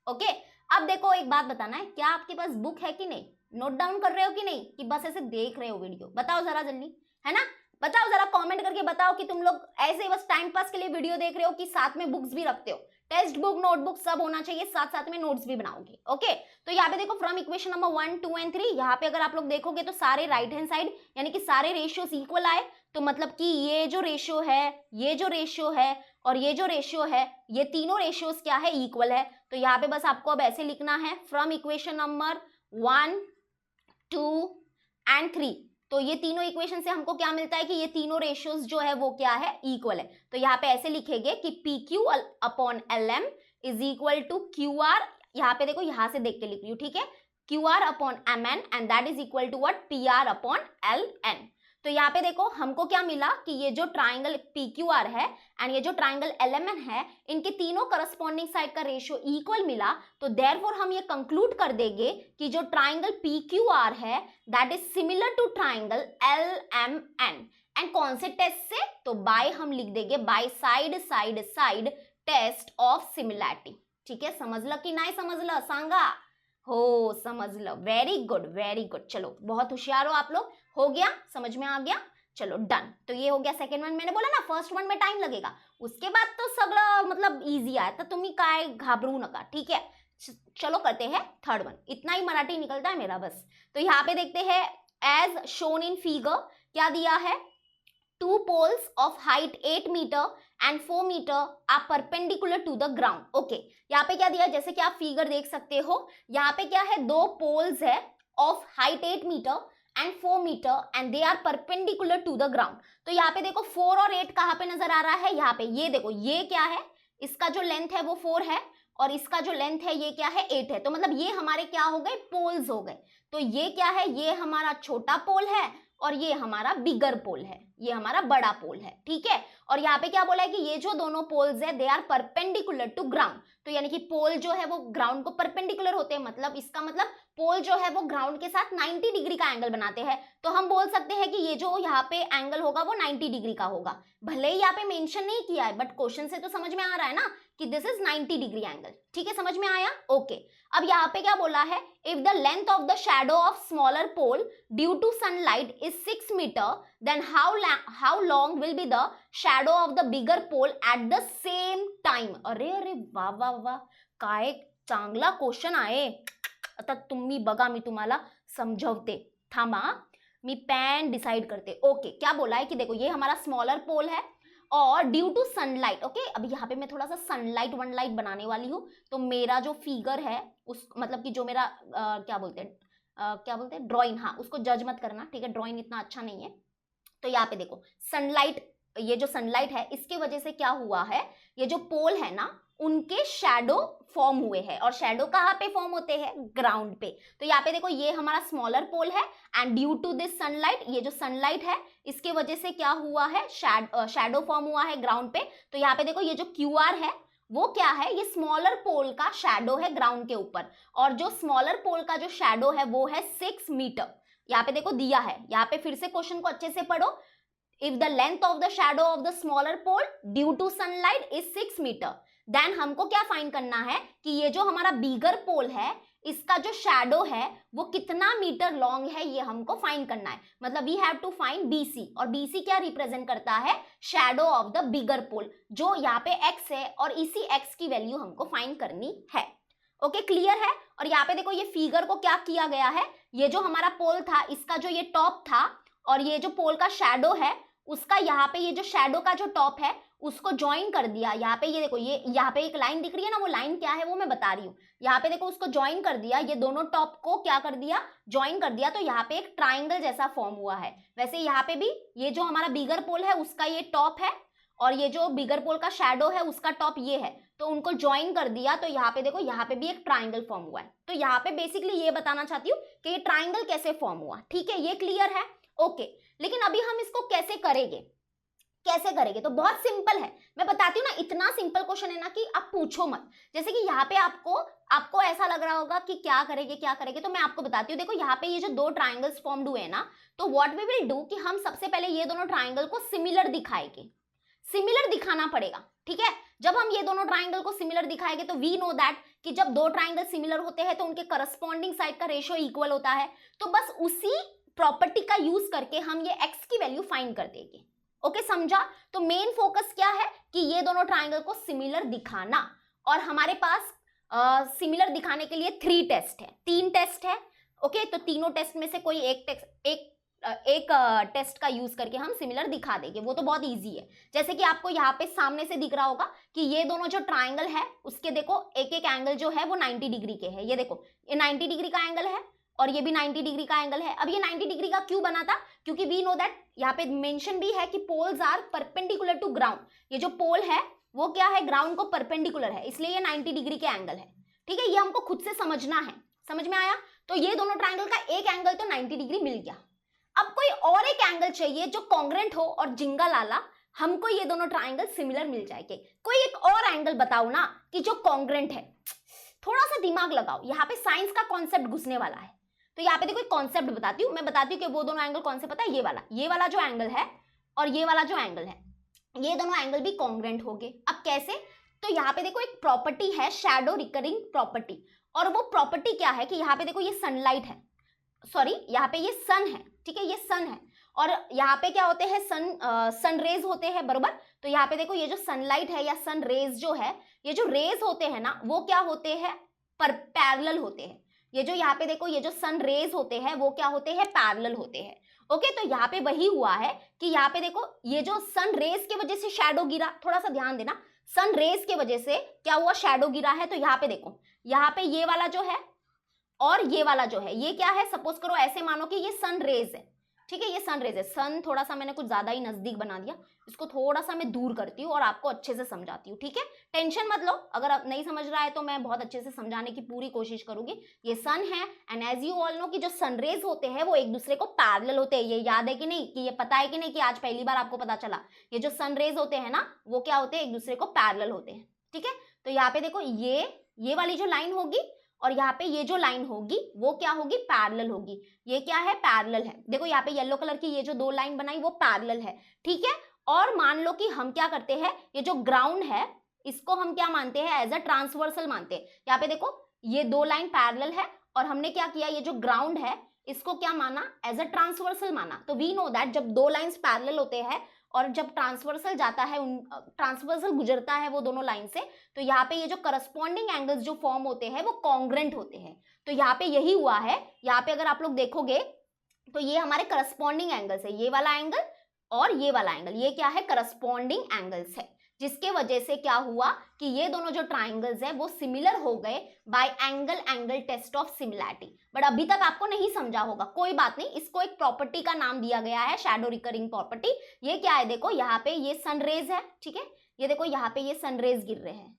ओके अब देखो एक बात बताना है, क्या आपके पास बुक है कि नहीं, नोट डाउन कर रहे हो कि नहीं, कि बस ऐसे देख रहे हो वीडियो, बताओ जरा जल्दी, है ना, बताओ जरा कमेंट करके बताओ कि तुम लोग ऐसे बस टाइम पास के लिए वीडियो देख रहे हो कि साथ में बुक्स भी रखते हो, टेक्स्ट बुक नोटबुक सब होना चाहिए, साथ साथ में नोट्स भी बनाओगे। ओके तो यहाँ पे देखो फ्रॉम इक्वेशन नंबर 1 2 एंड 3, यहाँ पे अगर आप लोग देखोगे तो सारे राइट हैंड साइड यानी कि सारे रेशियोज इक्वल आए, तो मतलब कि ये जो रेशियो है, ये जो रेशियो है और ये जो रेशियो है, ये तीनों रेशियोज क्या है, इक्वल है। तो यहाँ पे बस आपको अब ऐसे लिखना है फ्रॉम इक्वेशन नंबर 1 2 एंड 3, तो ये तीनों इक्वेशन से हमको क्या मिलता है कि ये तीनों रेशियोज जो है वो क्या है, इक्वल है। तो यहाँ पे ऐसे लिखेंगे कि P Q upon L M is equal to Q R, यहाँ पे देखो यहाँ से देख के लिख रही हूँ, ठीक है, Q R upon M N and that is equal to what, P R upon L N. तो यहाँ पे देखो हमको क्या मिला कि ये जो ट्राइंगल पी क्यू आर है एंड ये जो ट्राइंगल एल एम एन है, इनके तीनों करस्पॉन्डिंग साइड का रेशियो इक्वल मिला। तो देयरफॉर हम ये कंक्लूड कर देंगे कि जो ट्राइंगल पी क्यू आर है that is similar to triangle L M N. And कौन से टेस्ट से, तो बाय हम लिख देंगे by side side side test of similarity. ठीक है, समझला कि नहीं समझला सांगा, हो समझ लो, वेरी गुड वेरी गुड, चलो बहुत होशियार हो आप लोग, हो गया समझ में आ गया, चलो डन। तो ये हो गया सेकंड वन, मैंने बोला ना फर्स्ट वन में टाइम लगेगा, उसके बाद तो सगळं मतलब इजी आहे, तर तुम्ही काय घाबरू नका, ठीक है। चलो करते हैं थर्ड वन, इतना ही मराठी निकलता है मेरा बस। तो यहाँ पे देखते हैं एज शोन इन फिगर, क्या दिया है, two poles of height 8 meter and 4 meter are perpendicular to the ground। Okay यहाँ पे क्या दिया है, जैसे कि आप फिगर देख सकते हो, यहाँ पे क्या है, दो पोल्स है of height 8 meter and 4 meter and they are perpendicular to the ground। तो यहाँ पे देखो 4 और 8 कहाँ पे नजर आ रहा है, यहाँ पे ये देखो, ये क्या है, इसका जो लेंथ है वो 4 है और इसका जो लेंथ है ये क्या है 8 है। तो मतलब ये हमारे क्या हो गए, पोल्स हो गए। तो ये क्या है, ये हमारा छोटा पोल है और ये हमारा बिगर पोल है, ये हमारा बड़ा पोल है, ठीक है। और यहाँ पे क्या बोला है कि ये जो दोनों पोल्स है they are perpendicular to ground. तो यानी कि पोल जो है वो ग्राउंड को परपेंडिकुलर होते हैं, मतलब इसका मतलब पोल जो है वो ग्राउंड के साथ 90 डिग्री का एंगल बनाते हैं। तो हम बोल सकते हैं कि ये जो यहाँ पे एंगल होगा वो 90 डिग्री का होगा। भले ही यहाँ पे मेंशन नहीं किया है बट क्वेश्चन से तो समझ में आ रहा है ना कि दिस इज 90 डिग्री एंगल, ठीक है, समझ में आया। ओके अब यहाँ पे क्या बोला है, if the length of the shadow of smaller pole due to sunlight is 6 metre then how long will be the shadow of the bigger pole at the same time. अरे अरे वाह वाह वाह, काय चांगला क्वेश्चन आहे। आता तुम्ही बघा, मी तुम्हाला समझवते, थांबा मी पेन डिसाइड करते। ओके क्या बोला है कि देखो ये हमारा स्मॉलर पोल है और ड्यू टू सनलाइट, ओके अभी यहाँ पे मैं थोड़ा सा सनलाइट वन लाइट बनाने वाली हूँ। तो मेरा जो फिगर है उस मतलब कि जो मेरा क्या बोलते हैं ड्राइंग, हाँ उसको जज मत करना, ठीक है, ड्राइंग इतना अच्छा नहीं है। तो यहाँ पे देखो सनलाइट, ये जो सनलाइट है इसके वजह से क्या हुआ है, ये जो पोल है ना उनके शैडो फॉर्म हुए हैं और शैडो कहाँ पे फॉर्म होते हैं, ग्राउंड पे। तो यहाँ पे देखो ये हमारा स्मॉलर पोल है and due to this sunlight, ये जो सनलाइट है इसके वजह से क्या हुआ है, शैडो फॉर्म हुआ है ग्राउंड पे। तो यहाँ पे देखो ये जो क्यू आर है वो क्या है, ये स्मॉलर पोल का शैडो है ग्राउंड के ऊपर, और जो स्मॉलर पोल का जो शैडो है वो है 6 मीटर। यहाँ पे देखो दिया है, यहाँ पे फिर से क्वेश्चन को अच्छे से पढ़ो। If the length of the shadow of the smaller pole due to sunlight is 6 metre then हमको क्या फाइंड करना है कि ये जो हमारा बिगर पोल है इसका जो शैडो है वो कितना मीटर लॉन्ग है, ये हमको फाइंड करना है। मतलब we have to find BC, और BC क्या रिप्रेजेंट करता है, shadow of the bigger pole, जो यहाँ पे x है और इसी x की वैल्यू हमको फाइंड करनी है। ओके क्लियर है। और यहाँ पे देखो ये फिगर को क्या किया गया है, ये जो हमारा पोल था इसका जो ये टॉप था और ये जो पोल का शैडो है उसका यहाँ पे ये जो शैडो का जो टॉप है उसको ज्वाइन कर दिया। यहाँ पे ये देखो, ये यहाँ पे एक लाइन दिख रही है ना, वो लाइन क्या है वो मैं बता रही हूँ। यहाँ पे देखो उसको ज्वाइन कर दिया, ये दोनों टॉप को क्या कर दिया, ज्वाइन कर दिया। तो यहाँ पे एक ट्राइंगल जैसा फॉर्म हुआ है। वैसे यहाँ पे भी ये जो हमारा बिगर पोल है उसका ये टॉप है और ये जो बिगर पोल का शैडो है उसका टॉप ये है, तो उनको ज्वाइन कर दिया। तो यहाँ पे देखो यहाँ पे भी एक ट्राइंगल फॉर्म हुआ है। तो यहाँ पे बेसिकली ये बताना चाहती हूँ कि ये ट्राइंगल कैसे फॉर्म हुआ, ठीक है, ये क्लियर है। ओके लेकिन अभी हम इसको कैसे करेंगे, कैसे करेंगे? तो बहुत सिंपल है, मैं बताती हूँ ना, इतना सिंपल क्वेश्चन है ना कि आप पूछो मत। जैसे कि यहाँ पे आपको ऐसा लग रहा होगा कि क्या करेंगे, तो मैं आपको बताती हूँ। देखो यहाँ पे ये जो दो ट्राइंगल्स फॉर्म्ड हुए हैं ना, तो व्हाट वी विल डू कि हम सबसे पहले ये दोनों ट्राइंगल को सिमिलर दिखाएंगे, सिमिलर दिखाना पड़ेगा, ठीक है। जब हम ये दोनों ट्राइंगल को सिमिलर दिखाएंगे तो वी नो दैट कि जब दो ट्राइंगल सिमिलर होते हैं तो उनके करस्पॉन्डिंग साइड का रेशियो इक्वल होता है। तो बस उसी प्रॉपर्टी का यूज करके हम ये x की वैल्यू फाइंड कर देंगे। ओके, समझा? तो मेन फोकस क्या है कि ये दोनों ट्राइंगल को सिमिलर दिखाना, और हमारे पास सिमिलर दिखाने के लिए 3 टेस्ट है, 3 टेस्ट है। ओके, तो तीनों टेस्ट में से कोई एक टेस्ट का यूज करके हम सिमिलर दिखा देंगे, वो तो बहुत इजी है। जैसे कि आपको यहाँ पे सामने से दिख रहा होगा कि ये दोनों जो ट्राइंगल है उसके देखो एक एक एंगल जो है वो 90 डिग्री के है। ये देखो, ये 90 डिग्री का एंगल है और ये भी 90 डिग्री का एंगल है। अब ये 90 डिग्री का क्यों बना था? क्योंकि वी नो दैट यहाँ पे मेंशन भी है कि poles are perpendicular to ground. ये जो पोल है वो क्या है, ग्राउंड को परपेंडिकुलर है, इसलिए ये 90 डिग्री के एंगल है, ठीक है। ये हमको खुद से समझना है, समझ में आया? तो ये दोनों ट्राइंगल का एक एंगल तो 90 डिग्री मिल गया। अब कोई और एक एंगल चाहिए जो कॉन्ग्रेंट हो, और जिंगा लाला हमको ये दोनों ट्राइंगल सिमिलर मिल जाएंगे। कोई एक और एंगल बताओ ना कि जो कॉन्ग्रेंट है। थोड़ा सा दिमाग लगाओ, यहाँ पे साइंस का कॉन्सेप्ट घुसने वाला है। तो यहाँ पे देखो एक कॉन्सेप्ट बताती हूँ, मैं बताती हूँ कि वो दोनों एंगल कौन से, पता है? ये वाला जो एंगल है और ये वाला जो एंगल है, ये दोनों एंगल भी कॉन्ग्रेंट हो गए। अब कैसे? तो यहाँ पे देखो एक प्रॉपर्टी है शैडो रिकरिंग प्रॉपर्टी, और वो प्रॉपर्टी क्या है कि यहाँ पे देखो ये सनलाइट है, सॉरी यहाँ पे ये सन है, ठीक है, ये सन है, और यहाँ पे क्या होते हैं, सन रेज होते हैं, बरोबर। तो यहाँ पे देखो ये जो सनलाइट है या सन रेज जो है, ये जो रेज होते हैं ना वो क्या होते हैं, पैरेलल होते हैं। ये जो यहाँ पे देखो ये जो सन रेज होते हैं वो क्या होते हैं, पैरेलल होते हैं। ओके, तो यहाँ पे वही हुआ है कि यहाँ पे देखो ये जो सन रेज की वजह से शैडो गिरा, थोड़ा सा ध्यान देना, सन रेज की वजह से क्या हुआ, शैडो गिरा है। तो यहाँ पे देखो, यहाँ पे ये वाला जो है और ये वाला जो है, ये क्या है, सपोज करो ऐसे मानो कि ये सन रेज है, ठीक है, ये सन रेज है। सन थोड़ा सा मैंने कुछ ज्यादा ही नजदीक बना दिया, इसको थोड़ा सा मैं दूर करती हूँ और आपको अच्छे से समझाती हूँ, ठीक है। टेंशन मत लो, अगर आप नहीं समझ रहा है तो मैं बहुत अच्छे से समझाने की पूरी कोशिश करूंगी। ये सन है, and as you all know कि जो सन रेज होते हैं वो एक दूसरे को पैरेलल होते हैं। ये याद है कि नहीं, कि ये पता है कि नहीं, कि आज पहली बार आपको पता चला? ये जो सन रेज होते हैं ना वो क्या होते हैं, एक दूसरे को पैरेलल होते हैं, ठीक है। तो यहाँ पे देखो ये वाली जो लाइन होगी और यहाँ पे ये जो लाइन होगी वो क्या होगी, पैरेलल होगी। ये क्या है, पैरेलल है। देखो यहाँ पे येलो कलर की ये जो 2 लाइन बनाई वो पैरेलल है, ठीक है। और मान लो कि हम क्या करते हैं, ये जो ग्राउंड है इसको हम क्या मानते हैं, एज अ ट्रांसवर्सल मानते हैं। यहाँ पे देखो ये 2 लाइन पैरेलल है और हमने क्या किया, ये जो ग्राउंड है इसको क्या माना, एज अ ट्रांसवर्सल माना। तो वी नो दैट जब 2 लाइंस पैरेलल होते हैं और जब ट्रांसवर्सल जाता है, ट्रांसवर्सल गुजरता है वो दोनों लाइन से, तो यहाँ पे ये जो करस्पॉन्डिंग एंगल्स जो फॉर्म होते हैं वो कॉन्ग्रेंट होते हैं। तो यहाँ पे यही हुआ है। यहाँ पे अगर आप लोग देखोगे तो ये हमारे करस्पॉन्डिंग एंगल्स है, ये वाला एंगल और ये वाला एंगल, ये क्या है, करस्पॉन्डिंग एंगल्स है, जिसके वजह से क्या हुआ कि ये दोनों जो ट्राइंगल्स है वो सिमिलर हो गए by angle test of similarity. But अभी तक आपको नहीं समझा होगा, कोई बात नहीं, इसको एक प्रॉपर्टी का नाम दिया गया है, शैडो रिकरिंग प्रॉपर्टी। ये क्या है, देखो यहाँ पे ये सन रेज है, ठीक है, ये देखो यहाँ पे ये सन रेज गिर रहे हैं,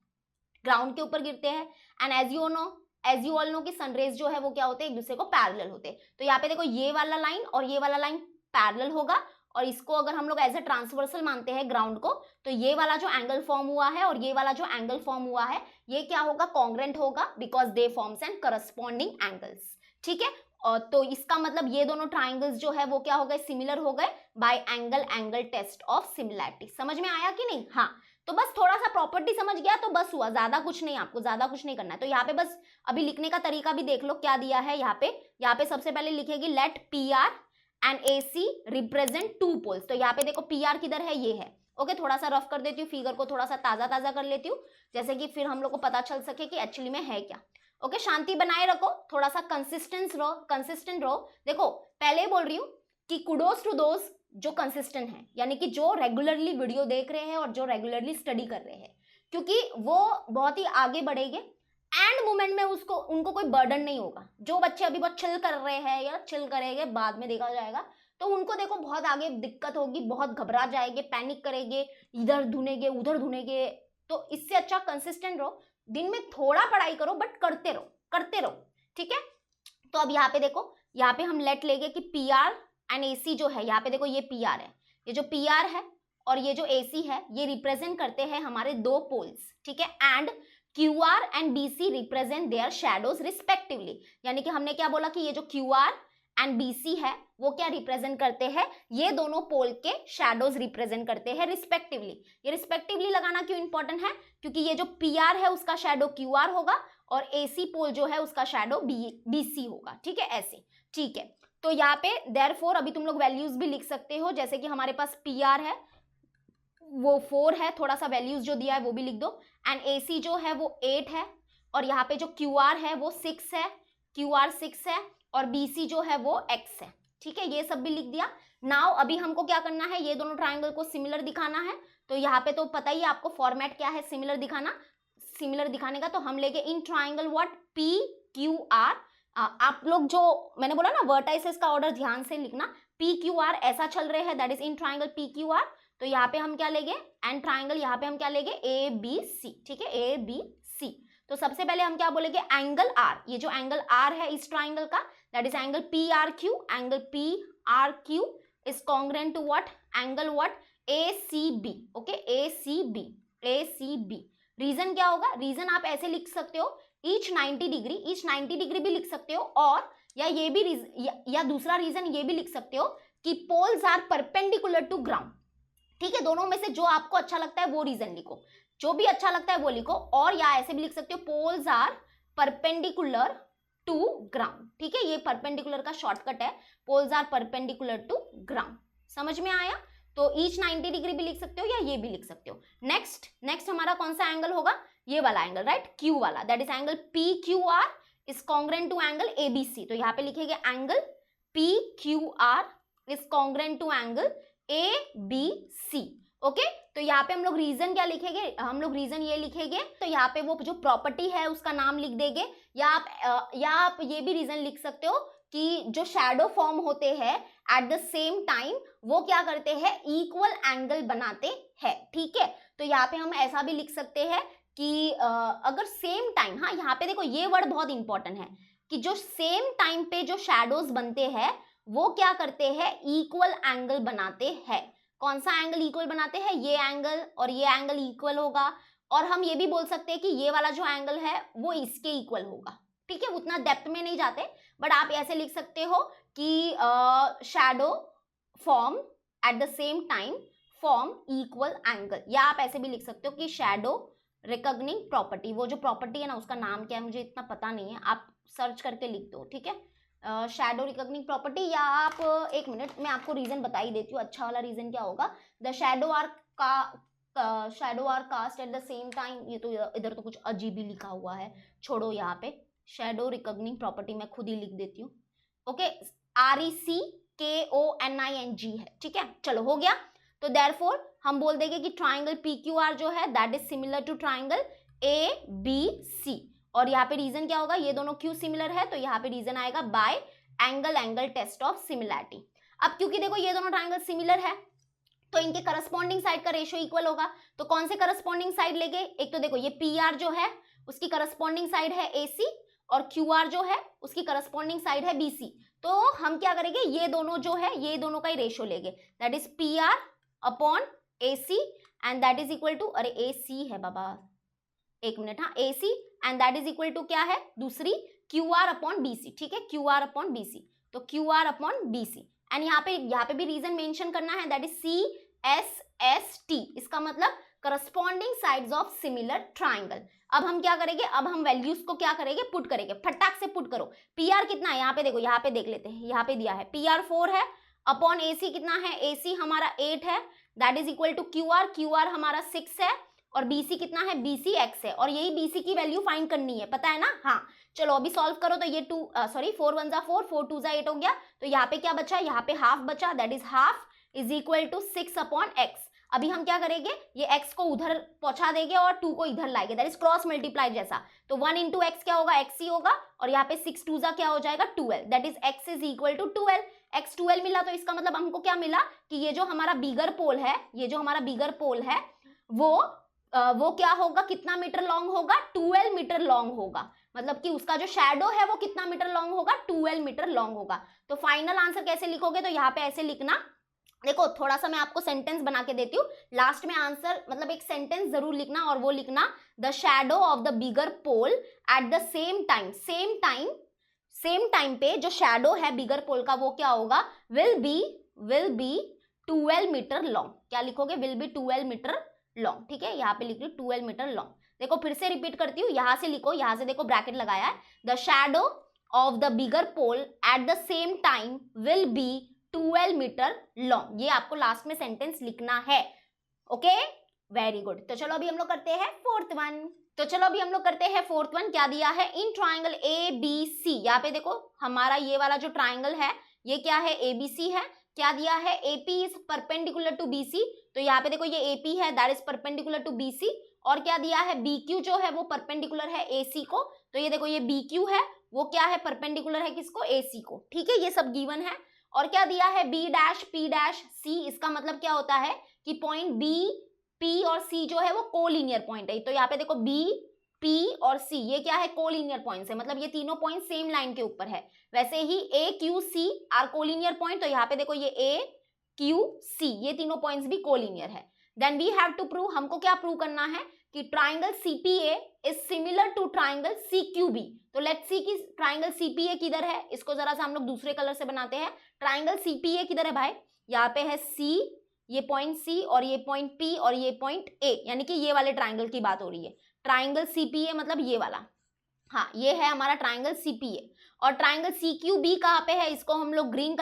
ग्राउंड के ऊपर गिरते हैं, and as you all know कि सन रेज जो है वो क्या होते हैं, एक दूसरे को पैरेलल होते हैं। तो यहाँ पे देखो ये वाला लाइन और ये वाला लाइन पैरेलल होगा, और इसको अगर हम लोग एज ए ट्रांसवर्सल मानते हैं ग्राउंड को, तो ये वाला जो एंगल फॉर्म हुआ है और ये वाला जो एंगल फॉर्म हुआ है ये क्या होगा, कॉन्ग्रेंट होगा, because they forms and corresponding angles, ठीक है। तो इसका मतलब ये दोनों ट्राइंगल्स जो है वो क्या हो गए, सिमिलर हो गए by angle test of similarity. समझ में आया कि नहीं? हाँ, तो बस थोड़ा सा प्रॉपर्टी समझ गया तो बस हुआ, ज्यादा कुछ नहीं, आपको ज्यादा कुछ नहीं करना है। तो यहाँ पे बस अभी लिखने का तरीका भी देख लो क्या दिया है। यहाँ पे सबसे पहले लिखेगी let P R and AC represent 2 poles. तो यहाँ पे देखो PR किधर है, ये है। ओके, थोड़ा सा रफ कर देती हूँ, फिगर को थोड़ा सा ताजा कर लेती हूँ, जैसे कि फिर हम लोग को पता चल सके कि एक्चुअली में है क्या। ओके, शांति बनाए रखो, थोड़ा सा कंसिस्टेंट रहो। देखो पहले बोल रही हूँ कि कुडोस टू दोस जो कंसिस्टेंट है, यानी कि जो रेगुलरली वीडियो देख रहे हैं और जो रेगुलरली स्टडी कर रहे हैं, क्योंकि वो बहुत ही आगे बढ़ेंगे। एंड मोमेंट में उनको कोई बर्डन नहीं होगा। जो बच्चे अभी बहुत चिल कर रहे हैं या चिल करेंगे, बाद में देखा जाएगा, तो उनको देखो बहुत आगे दिक्कत होगी, बहुत घबरा जाएंगे, पैनिक करेंगे, इधर धुनेंगे उधर धुनेंगे। तो इससे अच्छा कंसिस्टेंट रहो, दिन में थोड़ा पढ़ाई करो बट करते रहो, ठीक है। तो अब यहाँ पे देखो, यहाँ पे हम लेट लेंगे कि PR एंड AC जो है, यहाँ पे देखो ये PR है, ये जो PR है और ये जो AC है ये रिप्रेजेंट करते हैं हमारे दो पोल्स, ठीक है, and QR and BC represent there shadows respectively. यानी कि हमने क्या बोला कि ये जो QR एंड BC है वो क्या रिप्रेजेंट करते हैं, ये दोनों पोल के शैडोज रिप्रेजेंट करते हैं रिस्पेक्टिवली। ये रिस्पेक्टिवली लगाना क्यों इंपॉर्टेंट है, क्योंकि ये जो PR है उसका शैडो QR होगा और AC पोल जो है उसका शैडो BC होगा, ठीक है, ऐसे, ठीक है। तो यहाँ पे देयरफॉर अभी तुम लोग वैल्यूज भी लिख सकते हो, जैसे कि हमारे पास PR है वो 4 है, थोड़ा सा वैल्यूज जो दिया है वो भी लिख दो, एंड AC जो है वो 8 है, और यहाँ पे जो QR है वो 6 है, QR 6 है, और BC जो है वो X है, ठीक है, ये सब भी लिख दिया। नाउ अभी हमको क्या करना है, ये दोनों ट्राइंगल को सिमिलर दिखाना है। तो यहाँ पे तो पता ही है आपको फॉर्मेट क्या है सिमिलर दिखाना, सिमिलर दिखाने का। तो हम लेंगे इन ट्राइंगल व्हाट PQR। आप लोग जो मैंने बोला ना वर्टाइसेस का ऑर्डर ध्यान से लिखना, PQR ऐसा चल रहे हैं, that is in triangle PQR। तो यहाँ पे हम क्या लेंगे, एंड ट्राइंगल यहाँ पे हम क्या लेंगे ABC, ठीक है, ABC। तो सबसे पहले हम क्या बोलेंगे एंगल R, ये जो एंगल R है इस ट्राइंगल का, that is angle PRQ, angle PRQ is congruent to what, angle what ACB, okay, ACB। Reason क्या होगा, रीजन आप ऐसे लिख सकते हो ईच 90 डिग्री भी लिख सकते हो, और या ये भी या दूसरा रीजन ये भी लिख सकते हो कि poles are perpendicular to ground, ठीक है। दोनों में से जो आपको अच्छा लगता है वो रीजन लिखो, जो भी अच्छा लगता है वो लिखो, और या ऐसे भी लिख सकते हो poles are perpendicular to ground, ठीक है, ये परपेंडिकुलर का शॉर्टकट है, poles are perpendicular to ground. समझ में आया? तो ईच 90 डिग्री भी लिख सकते हो या ये भी लिख सकते हो। नेक्स्ट हमारा कौन सा एंगल होगा, ये वाला एंगल, राइट, Q वाला, that is angle PQR is congruent to angle ABC। तो यहाँ पे लिखेंगे angle PQR is congruent to angle ABC, okay. तो यहाँ पे हम लोग रीजन क्या लिखेंगे, हम लोग रीजन ये लिखेंगे, तो यहाँ पे वो जो प्रॉपर्टी है उसका नाम लिख देंगे, या आप ये भी रीजन लिख सकते हो कि जो शैडो फॉर्म होते हैं एट द सेम टाइम वो क्या करते हैं, इक्वल एंगल बनाते हैं, ठीक है। तो यहाँ पे हम ऐसा भी लिख सकते हैं कि अगर सेम टाइम, हाँ यहाँ पे देखो ये वर्ड बहुत इंपॉर्टेंट है कि जो सेम टाइम पे जो शैडोज बनते हैं वो क्या करते हैं, इक्वल एंगल बनाते हैं। कौन सा एंगल इक्वल बनाते हैं, ये एंगल और ये एंगल इक्वल होगा, और हम ये भी बोल सकते हैं कि ये वाला जो एंगल है वो इसके इक्वल होगा, ठीक है। उतना डेप्थ में नहीं जाते, बट आप ऐसे लिख सकते हो कि shadow form eight the same time form equal angle, या आप ऐसे भी लिख सकते हो कि शैडो रिकॉग्निंग प्रॉपर्टी, वो जो प्रॉपर्टी है ना उसका नाम क्या है मुझे इतना पता नहीं है, आप सर्च करके लिख दो, ठीक है, शैडो रिकॉग्निंग प्रॉपर्टी। या आप एक मिनट मैं आपको रीजन बता ही देती हूँ, अच्छा वाला रीजन क्या होगा, the shadow are cast at the same time. ये तो इधर तो कुछ अजीब ही लिखा हुआ है, छोड़ो, यहाँ पे शैडो रिकॉग्निंग प्रॉपर्टी मैं खुद ही लिख देती हूँ, ओके, RECKONING है, ठीक है, चलो हो गया। तो देयरफॉर हम बोल देंगे कि ट्राइंगल PQR जो है that is similar to triangle ABC, और यहाँ पे रीजन क्या होगा, ये दोनों क्यों सिमिलर है, तो यहाँ पे रीजन आएगा by angle test of similarity. अब क्योंकि देखो ये दोनों ट्राइंगल सिमिलर है तो इनके करस्पॉन्डिंग साइड का रेशियो इक्वल होगा, तो कौन से करस्पॉन्डिंग साइड लेंगे, एक तो देखो ये PR जो है उसकी करस्पॉन्डिंग साइड है AC, और QR जो है उसकी करस्पॉन्डिंग साइड है BC। तो हम क्या करेंगे, ये दोनों जो है ये दोनों का ही रेशियो लेंगे, that is PR upon AC, and that is equal to, अरे AC है बाबा, एक मिनट, हाँ AC, and that is equal to क्या है दूसरी, QR अपॉन BC, ठीक है, QR अपॉन BC, तो QR अपॉन BC, एंड यहाँ पे भी रीजन मेंशन करना है, दैट इज CSST, इसका मतलब corresponding sides of similar triangle. अब हम क्या करेंगे, अब हम वैल्यूज को क्या करेंगे, पुट करेंगे, फटाक से पुट करो। PR कितना है, यहाँ पे देखो, यहाँ पे देख लेते हैं, यहाँ पे दिया है PR 4 है, अपॉन AC कितना है, AC हमारा 8 है, that is equal to QR हमारा 6 है, और BC कितना है, BC X है, और यही BC की वैल्यू फाइंड करनी है, पता है ना। हाँ चलो अभी सॉल्व करो, तो ये 4 1 4 4 2 8 हो गया, तो यहाँ पे क्या बचा, यहाँ पे हाफ बचा, that is half is equal to 6 upon X। अभी हम क्या करेंगे, ये x को उधर पहुंचा देंगे और 2 को इधर लाएंगे, दैट इज क्रॉस मल्टीप्लाई जैसा, तो 1 इंटू एक्स क्या होगा, x ही होगा, और यहाँ पे 6 2 क्या हो जाएगा 12, that is x is equal to 12। x 12 मिला, तो इसका मतलब हमको क्या मिला कि ये जो हमारा बिगर पोल है, ये जो हमारा बिगर पोल है वो क्या होगा, कितना मीटर लॉन्ग होगा, 12 मीटर लॉन्ग होगा, मतलब कि उसका जो शैडो है वो कितना मीटर लॉन्ग होगा, 12 मीटर लॉन्ग होगा। तो फाइनल आंसर कैसे लिखोगे, तो यहाँ पे ऐसे लिखना, देखो थोड़ा सा मैं आपको सेंटेंस बना के देती हूँ, लास्ट में आंसर मतलब एक सेंटेंस जरूर लिखना, और वो लिखना the shadow of the bigger pole at the same time पे जो शैडो है बिगर पोल का वो क्या होगा, विल बी 12 मीटर लॉन्ग। क्या लिखोगे, विल बी 12 मीटर लॉन्ग। ठीक है, यहाँ पे लिख रही हूँ 12 मीटर लॉन्ग। देखो फिर से रिपीट करती हूँ, यहां से लिखो, यहां से देखो ब्रैकेट लगाया है, the shadow of the bigger pole at the same time will be 12 metre long. ये आपको लास्ट में सेंटेंस लिखना है। Okay, very good. तो चलो अभी हम लोग करते हैं फोर्थ वन। क्या दिया है, इन ट्राइंगल ए बी सी। यहाँ पे देखो हमारा ये वाला जो ट्राइंगल है ये क्या है, एबीसी है। क्या दिया है, AP is perpendicular to BC. तो यहाँ पे देखो ये एपी है, that is perpendicular to BC. और क्या दिया है, बीक्यू जो है वो परपेंडिकुलर है एसी को। तो ये देखो ये बीक्यू है, वो क्या है, परपेंडिकुलर है किसको, एसी को। ठीक है, ये सब गिवन है। और क्या दिया है, B dash P dash C. इसका मतलब क्या होता है कि पॉइंट बी पी और सी जो है वो कोलिनियर पॉइंट है। तो यहाँ पे देखो बी पी और सी ये क्या है, कोलिनियर पॉइंट्स है, मतलब ये तीनों पॉइंट सेम लाइन के ऊपर है। वैसे ही A Q C R collinear point. तो यहाँ पे देखो ये ए क्यू सी ये तीनों पॉइंट्स भी कोलिनियर है। Then we have to prove, हमको क्या प्रूव करना है कि triangle CPA is similar to triangle CQB. तो लेट्स सी कि ट्राइंगल सीपीए किधर है, इसको जरा सा हम लोग दूसरे कलर से बनाते हैं। ट्राइंगल सीपीए किधर है भाई, यहाँ पे है सी, ये पॉइंट सी और ये पॉइंट पी और ये पॉइंट ए, यानी कि ये वाले ट्राइंगल की बात हो रही है। ट्राइंगल सीपीए मतलब ये वाला, हाँ ये है हमारा ट्राइंगल सीपीए। और ट्राइंगल सीक्यूबी कहाँ पे है, इसको हम लोग ग्रीन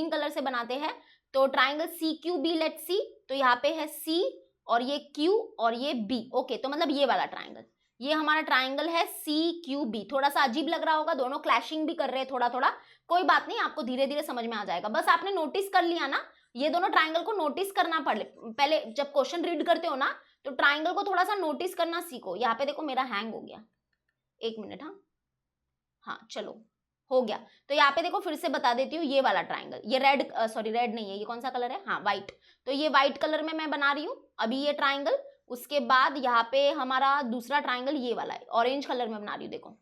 कलर से बनाते हैं। तो ट्राइंगल सीक्यूबी लेट्स सी, तो यहाँ पे है सी और ये क्यू और ये बी। ओके, तो मतलब ये वाला ट्राइंगल, ये हमारा ट्राइंगल है सी क्यू बी। थोड़ा सा अजीब लग रहा होगा, दोनों क्लैशिंग भी कर रहे हैं थोड़ा थोड़ा, कोई बात नहीं, आपको धीरे धीरे समझ में आ जाएगा। बस आपने नोटिस कर लिया ना, ये दोनों ट्राइंगल को नोटिस करना पहले जब क्वेश्चन रीड करते हो ना, तो ट्राइंगल को थोड़ा सा नोटिस करना सीखो। यहाँ पे देखो मेरा हैंग हो गया, एक मिनट, हाँ चलो हो गया। तो यहाँ पे देखो फिर से बता देती हूँ, ये वाला ट्राइंगल, ये रेड नहीं है, ये कौन सा कलर है, हाँ व्हाइट। तो ये व्हाइट कलर में मैं बना रही हूँ अभी ये ट्राइंगल। उसके बाद यहाँ पे हमारा दूसरा ट्राइंगल ये वाला है, ऑरेंज कलर में बना रही हूँ, देखो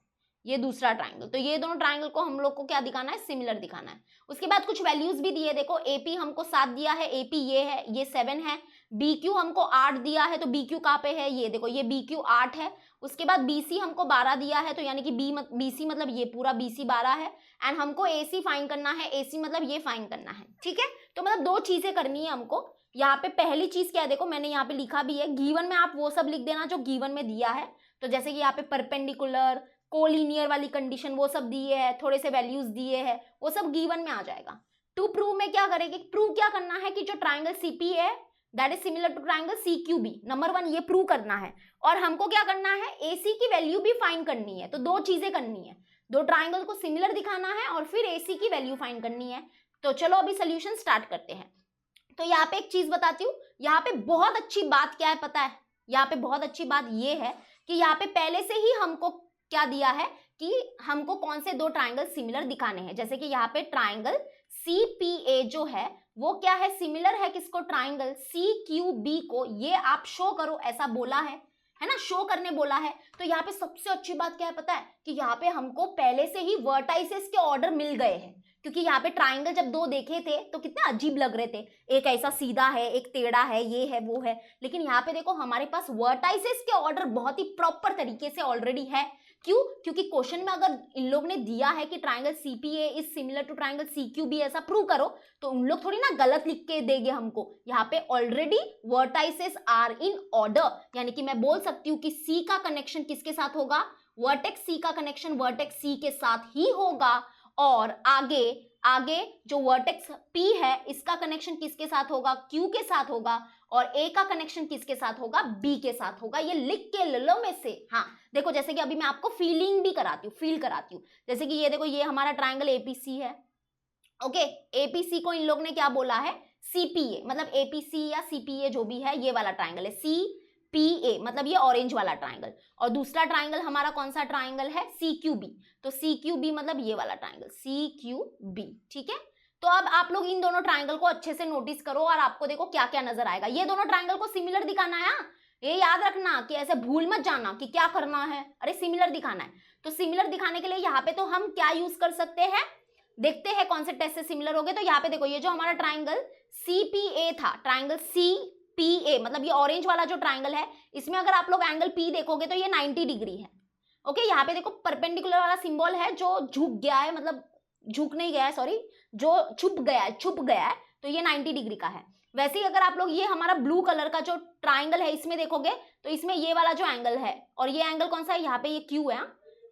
ये दूसरा ट्राइंगल। तो ये दोनों ट्राइंगल को हम लोग को क्या दिखाना है, सिमिलर दिखाना है। उसके बाद कुछ वैल्यूज भी दिए, देखो एपी हमको 7 दिया है, एपी ये है, ये 7 है। बीक्यू हमको 8 दिया है, तो बीक्यू कहाँ पे है, ये देखो ये बीक्यू 8 है। उसके बाद बीसी हमको 12 दिया है, तो यानी कि बीसी मतलब ये पूरा बीसी 12 है। एंड हमको एसी फाइंड करना है, एसी मतलब ये फाइंड करना है। ठीक है, तो मतलब दो चीजें करनी है हमको। यहाँ पे पहली चीज क्या है, देखो मैंने यहाँ पे लिखा भी है, गिवन में आप वो सब लिख देना जो गिवन में दिया है। तो जैसे कि यहाँ पे परपेंडिकुलर, कोलिनियर वाली कंडीशन वो सब दिए है, थोड़े से वैल्यूज दिए हैं, वो सब गिवन में आ जाएगा। टू प्रूव में क्या करेंगे, प्रूव क्या करना है कि जो ट्राइंगल सीपी है that is similar to triangle CQB, number 1 ये प्रूव करना है। और हमको क्या करना है, एसी की वैल्यू भी फाइंड करनी है। तो दो चीजें करनी है, दो ट्राइंगल को सिमिलर दिखाना है और फिर एसी की वैल्यू फाइंड करनी है। तो चलो अभी सोल्यूशन स्टार्ट करते हैं। तो यहाँ पे एक चीज बताती हूँ, यहाँ पे बहुत अच्छी बात क्या है पता है, यहाँ पे बहुत अच्छी बात ये है कि यहाँ पे पहले से ही हमको क्या दिया है कि हमको कौन से दो ट्राइंगल सिमिलर दिखाने हैं। जैसे कि यहाँ पे ट्राइंगल CPA जो है वो क्या है, सिमिलर है किसको, ट्राइंगल CQB को। ये आप शो करो ऐसा बोला है ना, शो करने बोला है। तो यहाँ पे सबसे अच्छी बात क्या है पता है कि यहाँ पे हमको पहले से ही वर्टाइसेस के ऑर्डर मिल गए हैं। क्योंकि यहाँ पे ट्राइंगल जब दो देखे थे तो कितने अजीब लग रहे थे, एक ऐसा सीधा है, एक टेढ़ा है, ये है वो है। लेकिन यहाँ पे देखो हमारे पास वर्टाइसेस के ऑर्डर बहुत ही प्रॉपर तरीके से ऑलरेडी है। क्यों, क्योंकि क्वेश्चन में अगर इन लोग ने दिया है कि triangle CPA is similar to triangle CQB ऐसा प्रूव करो, तो उन लोग थोड़ी ना गलत लिख के देंगे हमको। यहाँ पे already vertices are in order, यानी कि मैं बोल सकती हूँ कि C का कनेक्शन किसके साथ होगा, वर्टेक्स C का कनेक्शन वर्टेक्स C के साथ ही होगा। और आगे जो वर्टेक्स P है इसका कनेक्शन किसके साथ होगा, Q के साथ होगा। और A का कनेक्शन किसके साथ होगा, B के साथ होगा। ये लिख के ले लो में से। हाँ देखो, जैसे कि अभी मैं आपको फीलिंग भी कराती हूँ, फील कराती हूँ। जैसे कि ये देखो, ये हमारा ट्राइंगल APC है। ओके, APC को इन लोग ने क्या बोला है, CPA, मतलब APC या CPA जो भी है, ये वाला ट्राइंगल है CPA, मतलब ये ऑरेंज वाला ट्राइंगल। और दूसरा ट्राइंगल हमारा कौन सा ट्राइंगल है, CQB। तो CQB मतलब ये वाला ट्राइंगल CQB। ठीक है, तो अब आप लोग इन दोनों ट्राइंगल को अच्छे से नोटिस करो और आपको देखो क्या क्या नजर आएगा। ये दोनों ट्राइंगल को सिमिलर दिखाना है, ये याद रखना कि ऐसे भूल मत जाना कि क्या करना है, अरे सिमिलर दिखाना है। तो सिमिलर दिखाने के लिए यहाँ पे तो हम क्या यूज कर सकते हैं, देखते हैं कौन से टेस्ट से सिमिलर हो गए। तो यहाँ पे देखो, ये जो हमारा ट्राइंगल CPA था, ट्राइंगल CPA मतलब ये ऑरेंज वाला जो ट्राइंगल है, इसमें अगर आप लोग एंगल P देखोगे तो ये 90 डिग्री है। ओके, यहाँ पे देखो परपेंडिकुलर वाला सिंबल है जो झुक गया है, मतलब झुक नहीं गया है, सॉरी, जो छुप गया है, तो ये 90 डिग्री का है। वैसे ही अगर आप लोग ये हमारा ब्लू कलर का जो ट्राइंगल है इसमें देखोगे तो इसमें ये वाला जो एंगल है, और ये एंगल कौन सा है, यहाँ पे ये Q है,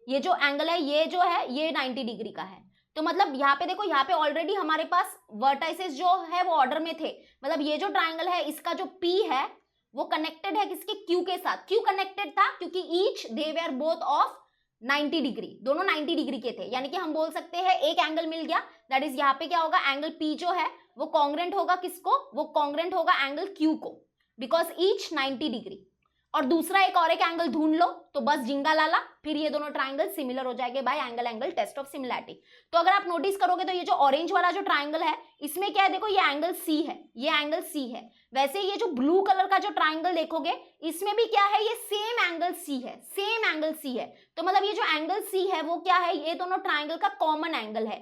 ये जो एंगल है ये जो है ये 90 डिग्री का है। तो मतलब यहाँ पे देखो, यहाँ पे ऑलरेडी हमारे पास वर्टाइसेस जो है वो ऑर्डर में थे, मतलब ये जो ट्राइंगल है इसका जो P है वो कनेक्टेड है किसके, Q के साथ। क्यों कनेक्टेड था, क्योंकि each they were both of 90 degree, दोनों 90 डिग्री के थे, यानी कि हम बोल सकते हैं एक एंगल मिल गया, दैट इज यहाँ पे क्या होगा, एंगल P जो है वो कॉन्ग्रेंट होगा किसको, वो कॉन्ग्रेंट होगा एंगल Q को, बिकॉज ईच 90 डिग्री। और दूसरा एक एंगल ढूंढ लो तो बस जिंगा लाला, फिर ये दोनों ट्राइंगल सिमिलर हो जाएंगे by angle test of similarity. तो अगर आप नोटिस करोगे तो ये जो ऑरेंज वाला जो ट्राइंगल है इसमें क्या है, देखो ये एंगल C है, ये एंगल C है। वैसे ये जो ब्लू कलर का जो ट्राइंगल देखोगे इसमें भी क्या है, ये सेम एंगल C है, सेम एंगल C है। तो मतलब ये जो एंगल C है वो क्या है, ये दोनों ट्राइंगल का कॉमन एंगल है।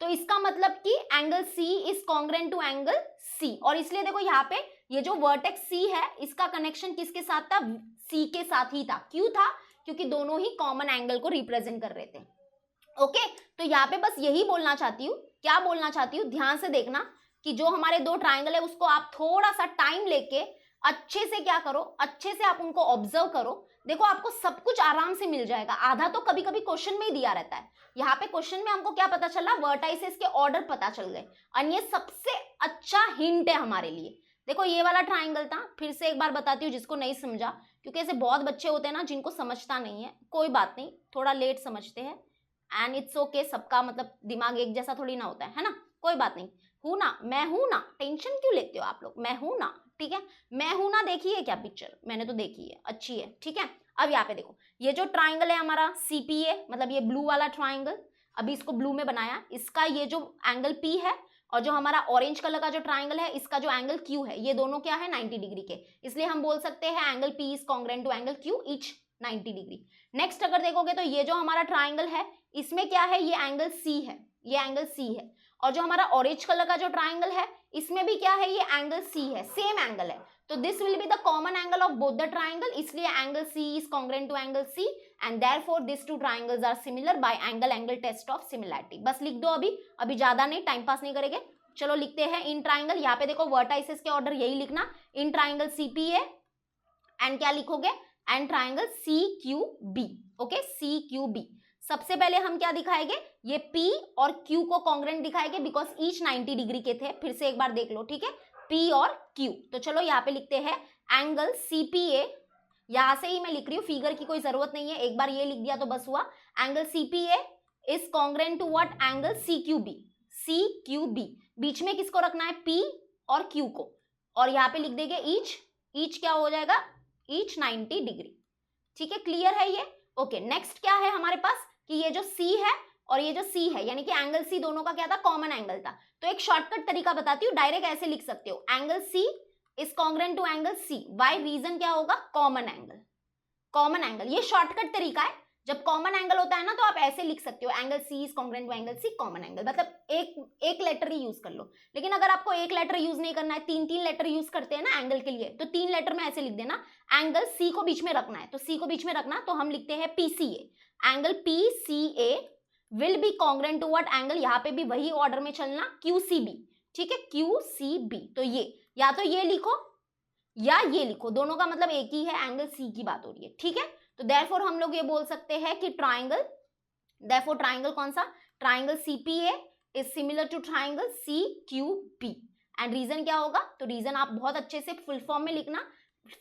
तो इसका मतलब कि angle C is congruent to angle C, और इसलिए देखो यहाँ पे ये जो वर्टेक्स C है इसका कनेक्शन किसके साथ था, C के साथ ही था। क्यों था, क्योंकि दोनों ही कॉमन एंगल को रिप्रेजेंट कर रहे थे। ओके, तो यहाँ पे बस यही बोलना चाहती हूँ, क्या बोलना चाहती हूँ, ध्यान से देखना कि जो हमारे दो ट्राइंगल है उसको आप थोड़ा सा टाइम लेके अच्छे से क्या करो, अच्छे से आप उनको ऑब्जर्व करो। देखो आपको सब कुछ आराम से मिल जाएगा, आधा तो कभी कभी क्वेश्चन में ही दिया रहता है। यहाँ पे क्वेश्चन में हमको क्या पता चला, वर्टाइसेस के ऑर्डर पता चल गए, और ये सबसे अच्छा हिंट है हमारे लिए। देखो ये वाला ट्राइंगल था, फिर से एक बार बताती हूँ जिसको नहीं समझा, क्योंकि ऐसे बहुत बच्चे होते हैं ना जिनको समझता नहीं है, कोई बात नहीं, थोड़ा लेट समझते हैं, एंड इट्स ओके, सबका मतलब दिमाग एक जैसा थोड़ी ना होता है ना, कोई बात नहीं। हूं ना, मैं हूं ना, टेंशन क्यों लेते हो आप लोग, मैं हूं ना, ठीक है। मैं हूं ना देखी है क्या पिक्चर, मैंने तो देखी है, अच्छी है, ठीक है। अब यहाँ पे देखो, ये जो ट्राइंगल है हमारा CPA, मतलब ये ब्लू वाला ट्राइंगल, अभी इसको ब्लू में बनाया, इसका ये जो एंगल P है, और जो हमारा ऑरेंज कलर का जो ट्राइंगल है इसका जो एंगल Q है, ये दोनों क्या है, 90 डिग्री के, इसलिए हम बोल सकते हैं angle P is congruent to angle Q each 90 degree. Next अगर देखोगे तो ये जो हमारा ट्राइंगल है इसमें क्या है, ये एंगल C है, ये एंगल C है, और जो हमारा ऑरेंज कलर का जो ट्राइंगल है इसमें भी क्या है, ये एंगल C है, सेम एंगल है। तो this will be the common angle of both the triangle, इसलिए angle C is congruent to angle C, and therefore this two triangles are similar by angle test of similarity. बस लिख दो, अभी ज्यादा नहीं, time pass नहीं करेंगे, चलो लिखते हैं इन ट्राइंगल। यहाँ पे देखो वर्टाइसेस के ऑर्डर यही लिखना, इन ट्राइंगल CPA, एंड क्या लिखोगे, and triangle CQB। Okay, CQB। सबसे पहले हम क्या दिखाएंगे, ये P और Q को कॉन्ग्रेंट दिखाएंगे, बिकॉज ईच 90 डिग्री के थे। फिर से एक बार देख लो, ठीक है, P और Q। तो चलो यहाँ पे लिखते हैं एंगल CPA, यहां से ही मैं लिख रही हूँ, फिगर की कोई जरूरत नहीं है, एक बार ये लिख दिया तो बस हुआ। Angle CPA is congruent to what, angle CQB। CQB बीच में किसको रखना है, P और Q को, और यहाँ पे लिख देंगे ईच क्या हो जाएगा, ईच 90 डिग्री। ठीक है, क्लियर है ये। ओके, नेक्स्ट क्या है हमारे पास कि ये जो C है और ये जो C है, यानी कि एंगल C दोनों का क्या था, कॉमन एंगल था। तो एक शॉर्टकट तरीका बताती हूँ, डायरेक्ट ऐसे लिख सकते हो, angle C is congruent to angle C, why reason क्या होगा, कॉमन एंगल, कॉमन एंगल। ये शॉर्टकट तरीका है, जब कॉमन एंगल होता है ना तो आप ऐसे लिख सकते हो, angle C is congruent to angle C, common angle, मतलब एक लेटर ही यूज कर लो। लेकिन अगर आपको एक लेटर यूज नहीं करना है, तीन लेटर यूज करते हैं ना एंगल के लिए, तो 3 लेटर में ऐसे लिख देना, एंगल C को बीच में रखना है, तो C को बीच में रखना, तो हम लिखते हैं PCA, angle PCA will be congruent to what angle, यहाँ पे भी वही ऑर्डर में चलना, QCB। ठीक है, QCB। तो ये या तो ये लिखो या ये लिखो, दोनों का मतलब एक ही है, एंगल C की बात हो रही है। ठीक है, तो देयरफॉर हम लोग ये बोल सकते हैं कि ट्राइंगल, देयरफॉर ट्राइंगल कौन सा, triangle CPA is similar to triangle CQB। And reason क्या होगा, तो रीजन आप बहुत अच्छे से फुल फॉर्म में लिखना,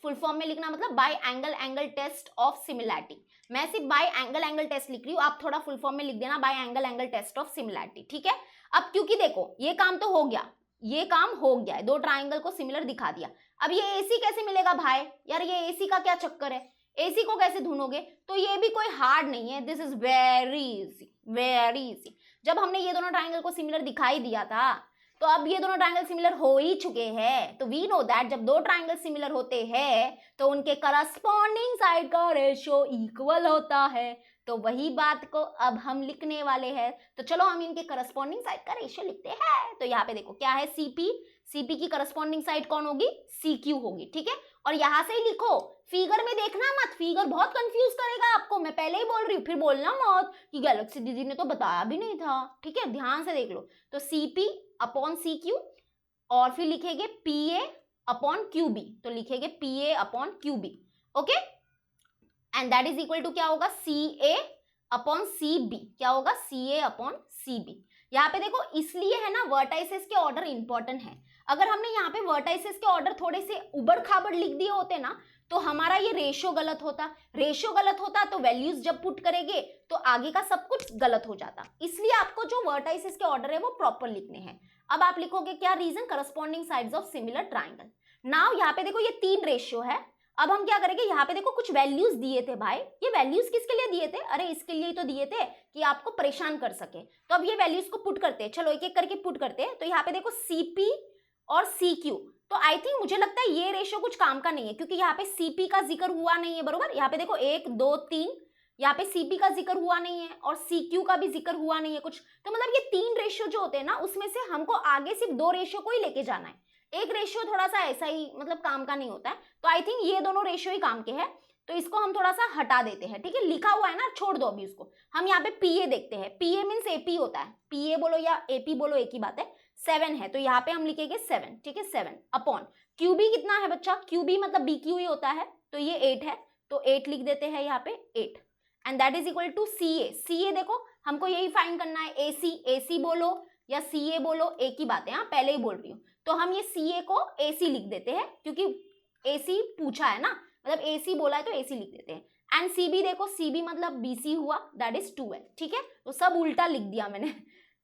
फुल फॉर्म में लिखना मतलब by angle test of similarity. मैं सिर्फ बाय एंगल टेस्ट लिख रही हूँ, आप थोड़ा फुल फॉर्म में लिख देना, by angle test of similarity. ठीक है, अब क्योंकि देखो ये काम तो हो गया, ये काम हो गया है, दो ट्राइंगल को सिमिलर दिखा दिया। अब ये AC कैसे मिलेगा भाई, यार ये AC का क्या चक्कर है, AC को कैसे ढूंढोगे, तो ये भी कोई हार्ड नहीं है, this is very easy, very easy. जब हमने ये दोनों ट्राइंगल को सिमिलर दिखाई दिया था, तो अब ये दोनों ट्राइंगल सिमिलर हो ही चुके हैं। तो वी नो दैट जब दो ट्राइंगल सिमिलर होते हैं तो उनके करस्पॉन्डिंग साइड का रेशियो इक्वल होता है। तो वही बात को अब हम लिखने वाले हैं। तो चलो हम इनके करस्पॉन्डिंग साइड का रेशियो लिखते हैं। तो यहाँ पे देखो क्या है, सीपी, सीपी की करस्पॉन्डिंग साइड कौन होगी, सीक्यू होगी, ठीक है। और यहां से ही लिखो, फिगर में देखना मत, फिगर बहुत कंफ्यूज करेगा आपको, मैं पहले ही बोल रही हूँ, फिर बोलना मत कि गैलेक्सी दीदी ने तो बताया भी नहीं था, ठीक है, ध्यान से देख लो। तो सीपी अपॉन सीक्यू और फिर लिखेंगे पीए अपॉन क्यूबी, तो लिखेंगे PA upon QB, okay, and that is equal to क्या होगा, सी ए अपॉन सी बी, क्या होगा, सी ए अपॉन सी बी। यहाँ पे देखो इसलिए है ना वर्टाइसेस के ऑर्डर इंपॉर्टेंट है। अगर हमने यहाँ पे वर्टाइसेस के ऑर्डर थोड़े से उबड़ खाबड़ लिख दिए होते ना तो हमारा ये रेशियो गलत होता, रेशियो गलत होता तो वैल्यूज जब पुट करेंगे तो आगे का सब कुछ गलत हो जाता। इसलिए आपको जो वर्टाइसेस के ऑर्डर है वो प्रॉपर लिखने हैं। अब आप लिखोगे क्या, reason, corresponding sides of similar triangle. Now यहाँ पे देखो ये 3 रेशियो है। अब हम क्या करेंगे, यहाँ पे देखो कुछ वैल्यूज दिए थे भाई, ये वैल्यूज किसके लिए दिए थे, अरे इसके लिए ही तो दिए थे कि आपको परेशान कर सके। तो अब ये वैल्यूज को पुट करते हैं, चलो एक एक करके पुट करते हैं। तो यहाँ पे देखो सीपी और सीक्यू, तो आई थिंक मुझे लगता है ये रेशियो कुछ काम का नहीं है क्योंकि यहाँ पे सीपी का जिक्र हुआ नहीं है, बरोबर। यहाँ पे देखो 1 2 3, यहाँ पे सीपी का जिक्र हुआ नहीं है और सीक्यू का भी जिक्र हुआ नहीं है कुछ। तो मतलब ये 3 रेशियो जो होते हैं ना उसमें से हमको आगे सिर्फ 2 रेशियो को ही लेके जाना है, एक रेशियो थोड़ा सा ऐसा ही मतलब काम का नहीं होता है। तो आई थिंक ये दोनों रेशियो ही काम के हैं, तो इसको हम थोड़ा सा हटा देते हैं, ठीक है, लिखा हुआ है ना, छोड़ दो अभी उसको। हम यहाँ पे पीए देखते हैं, पीए मीन्स एपी होता है, पीए बोलो या एपी बोलो एक ही बात है। 7 है तो यहाँ पे हम लिखेंगे 7, ठीक है, 7 अपॉन क्यूबी कितना है बच्चा, क्यूबी मतलब बी क्यू ही होता है, तो ये 8 है, तो 8 लिख देते हैं यहाँ पे 8, and that is equal to C A. C A देखो हमको यही फाइंड करना है, ए सी, ए सी बोलो या सी ए बोलो एक ही बात है, हाँ पहले ही बोल रही हूँ। तो हम ये सी ए को ए सी लिख देते हैं क्योंकि ए सी पूछा है ना, मतलब ए सी बोला है तो ए सी लिख देते हैं। एंड सी बी देखो, सी बी मतलब बी सी हुआ, दैट इज 12, ठीक है। तो सब उल्टा लिख दिया मैंने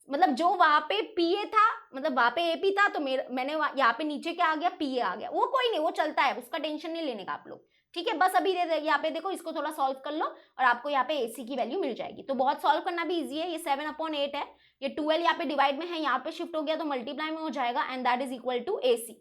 मतलब जो वहां पे पीए था मतलब वहां पे एपी था तो मैंने यहाँ पे नीचे क्या आ गया, पीए आ गया, वो कोई नहीं, वो चलता है, उसका टेंशन नहीं लेने का आप लोग, ठीक है। बस अभी यहाँ पे देखो इसको थोड़ा सॉल्व कर लो और आपको यहाँ पे एसी की वैल्यू मिल जाएगी। तो बहुत सॉल्व करना भी इजी है, ये 7/8 है, ये 12 यहाँ पे डिवाइड में है, यहाँ पे शिफ्ट हो गया तो मल्टीप्लाई में हो जाएगा, and that is equal to AC,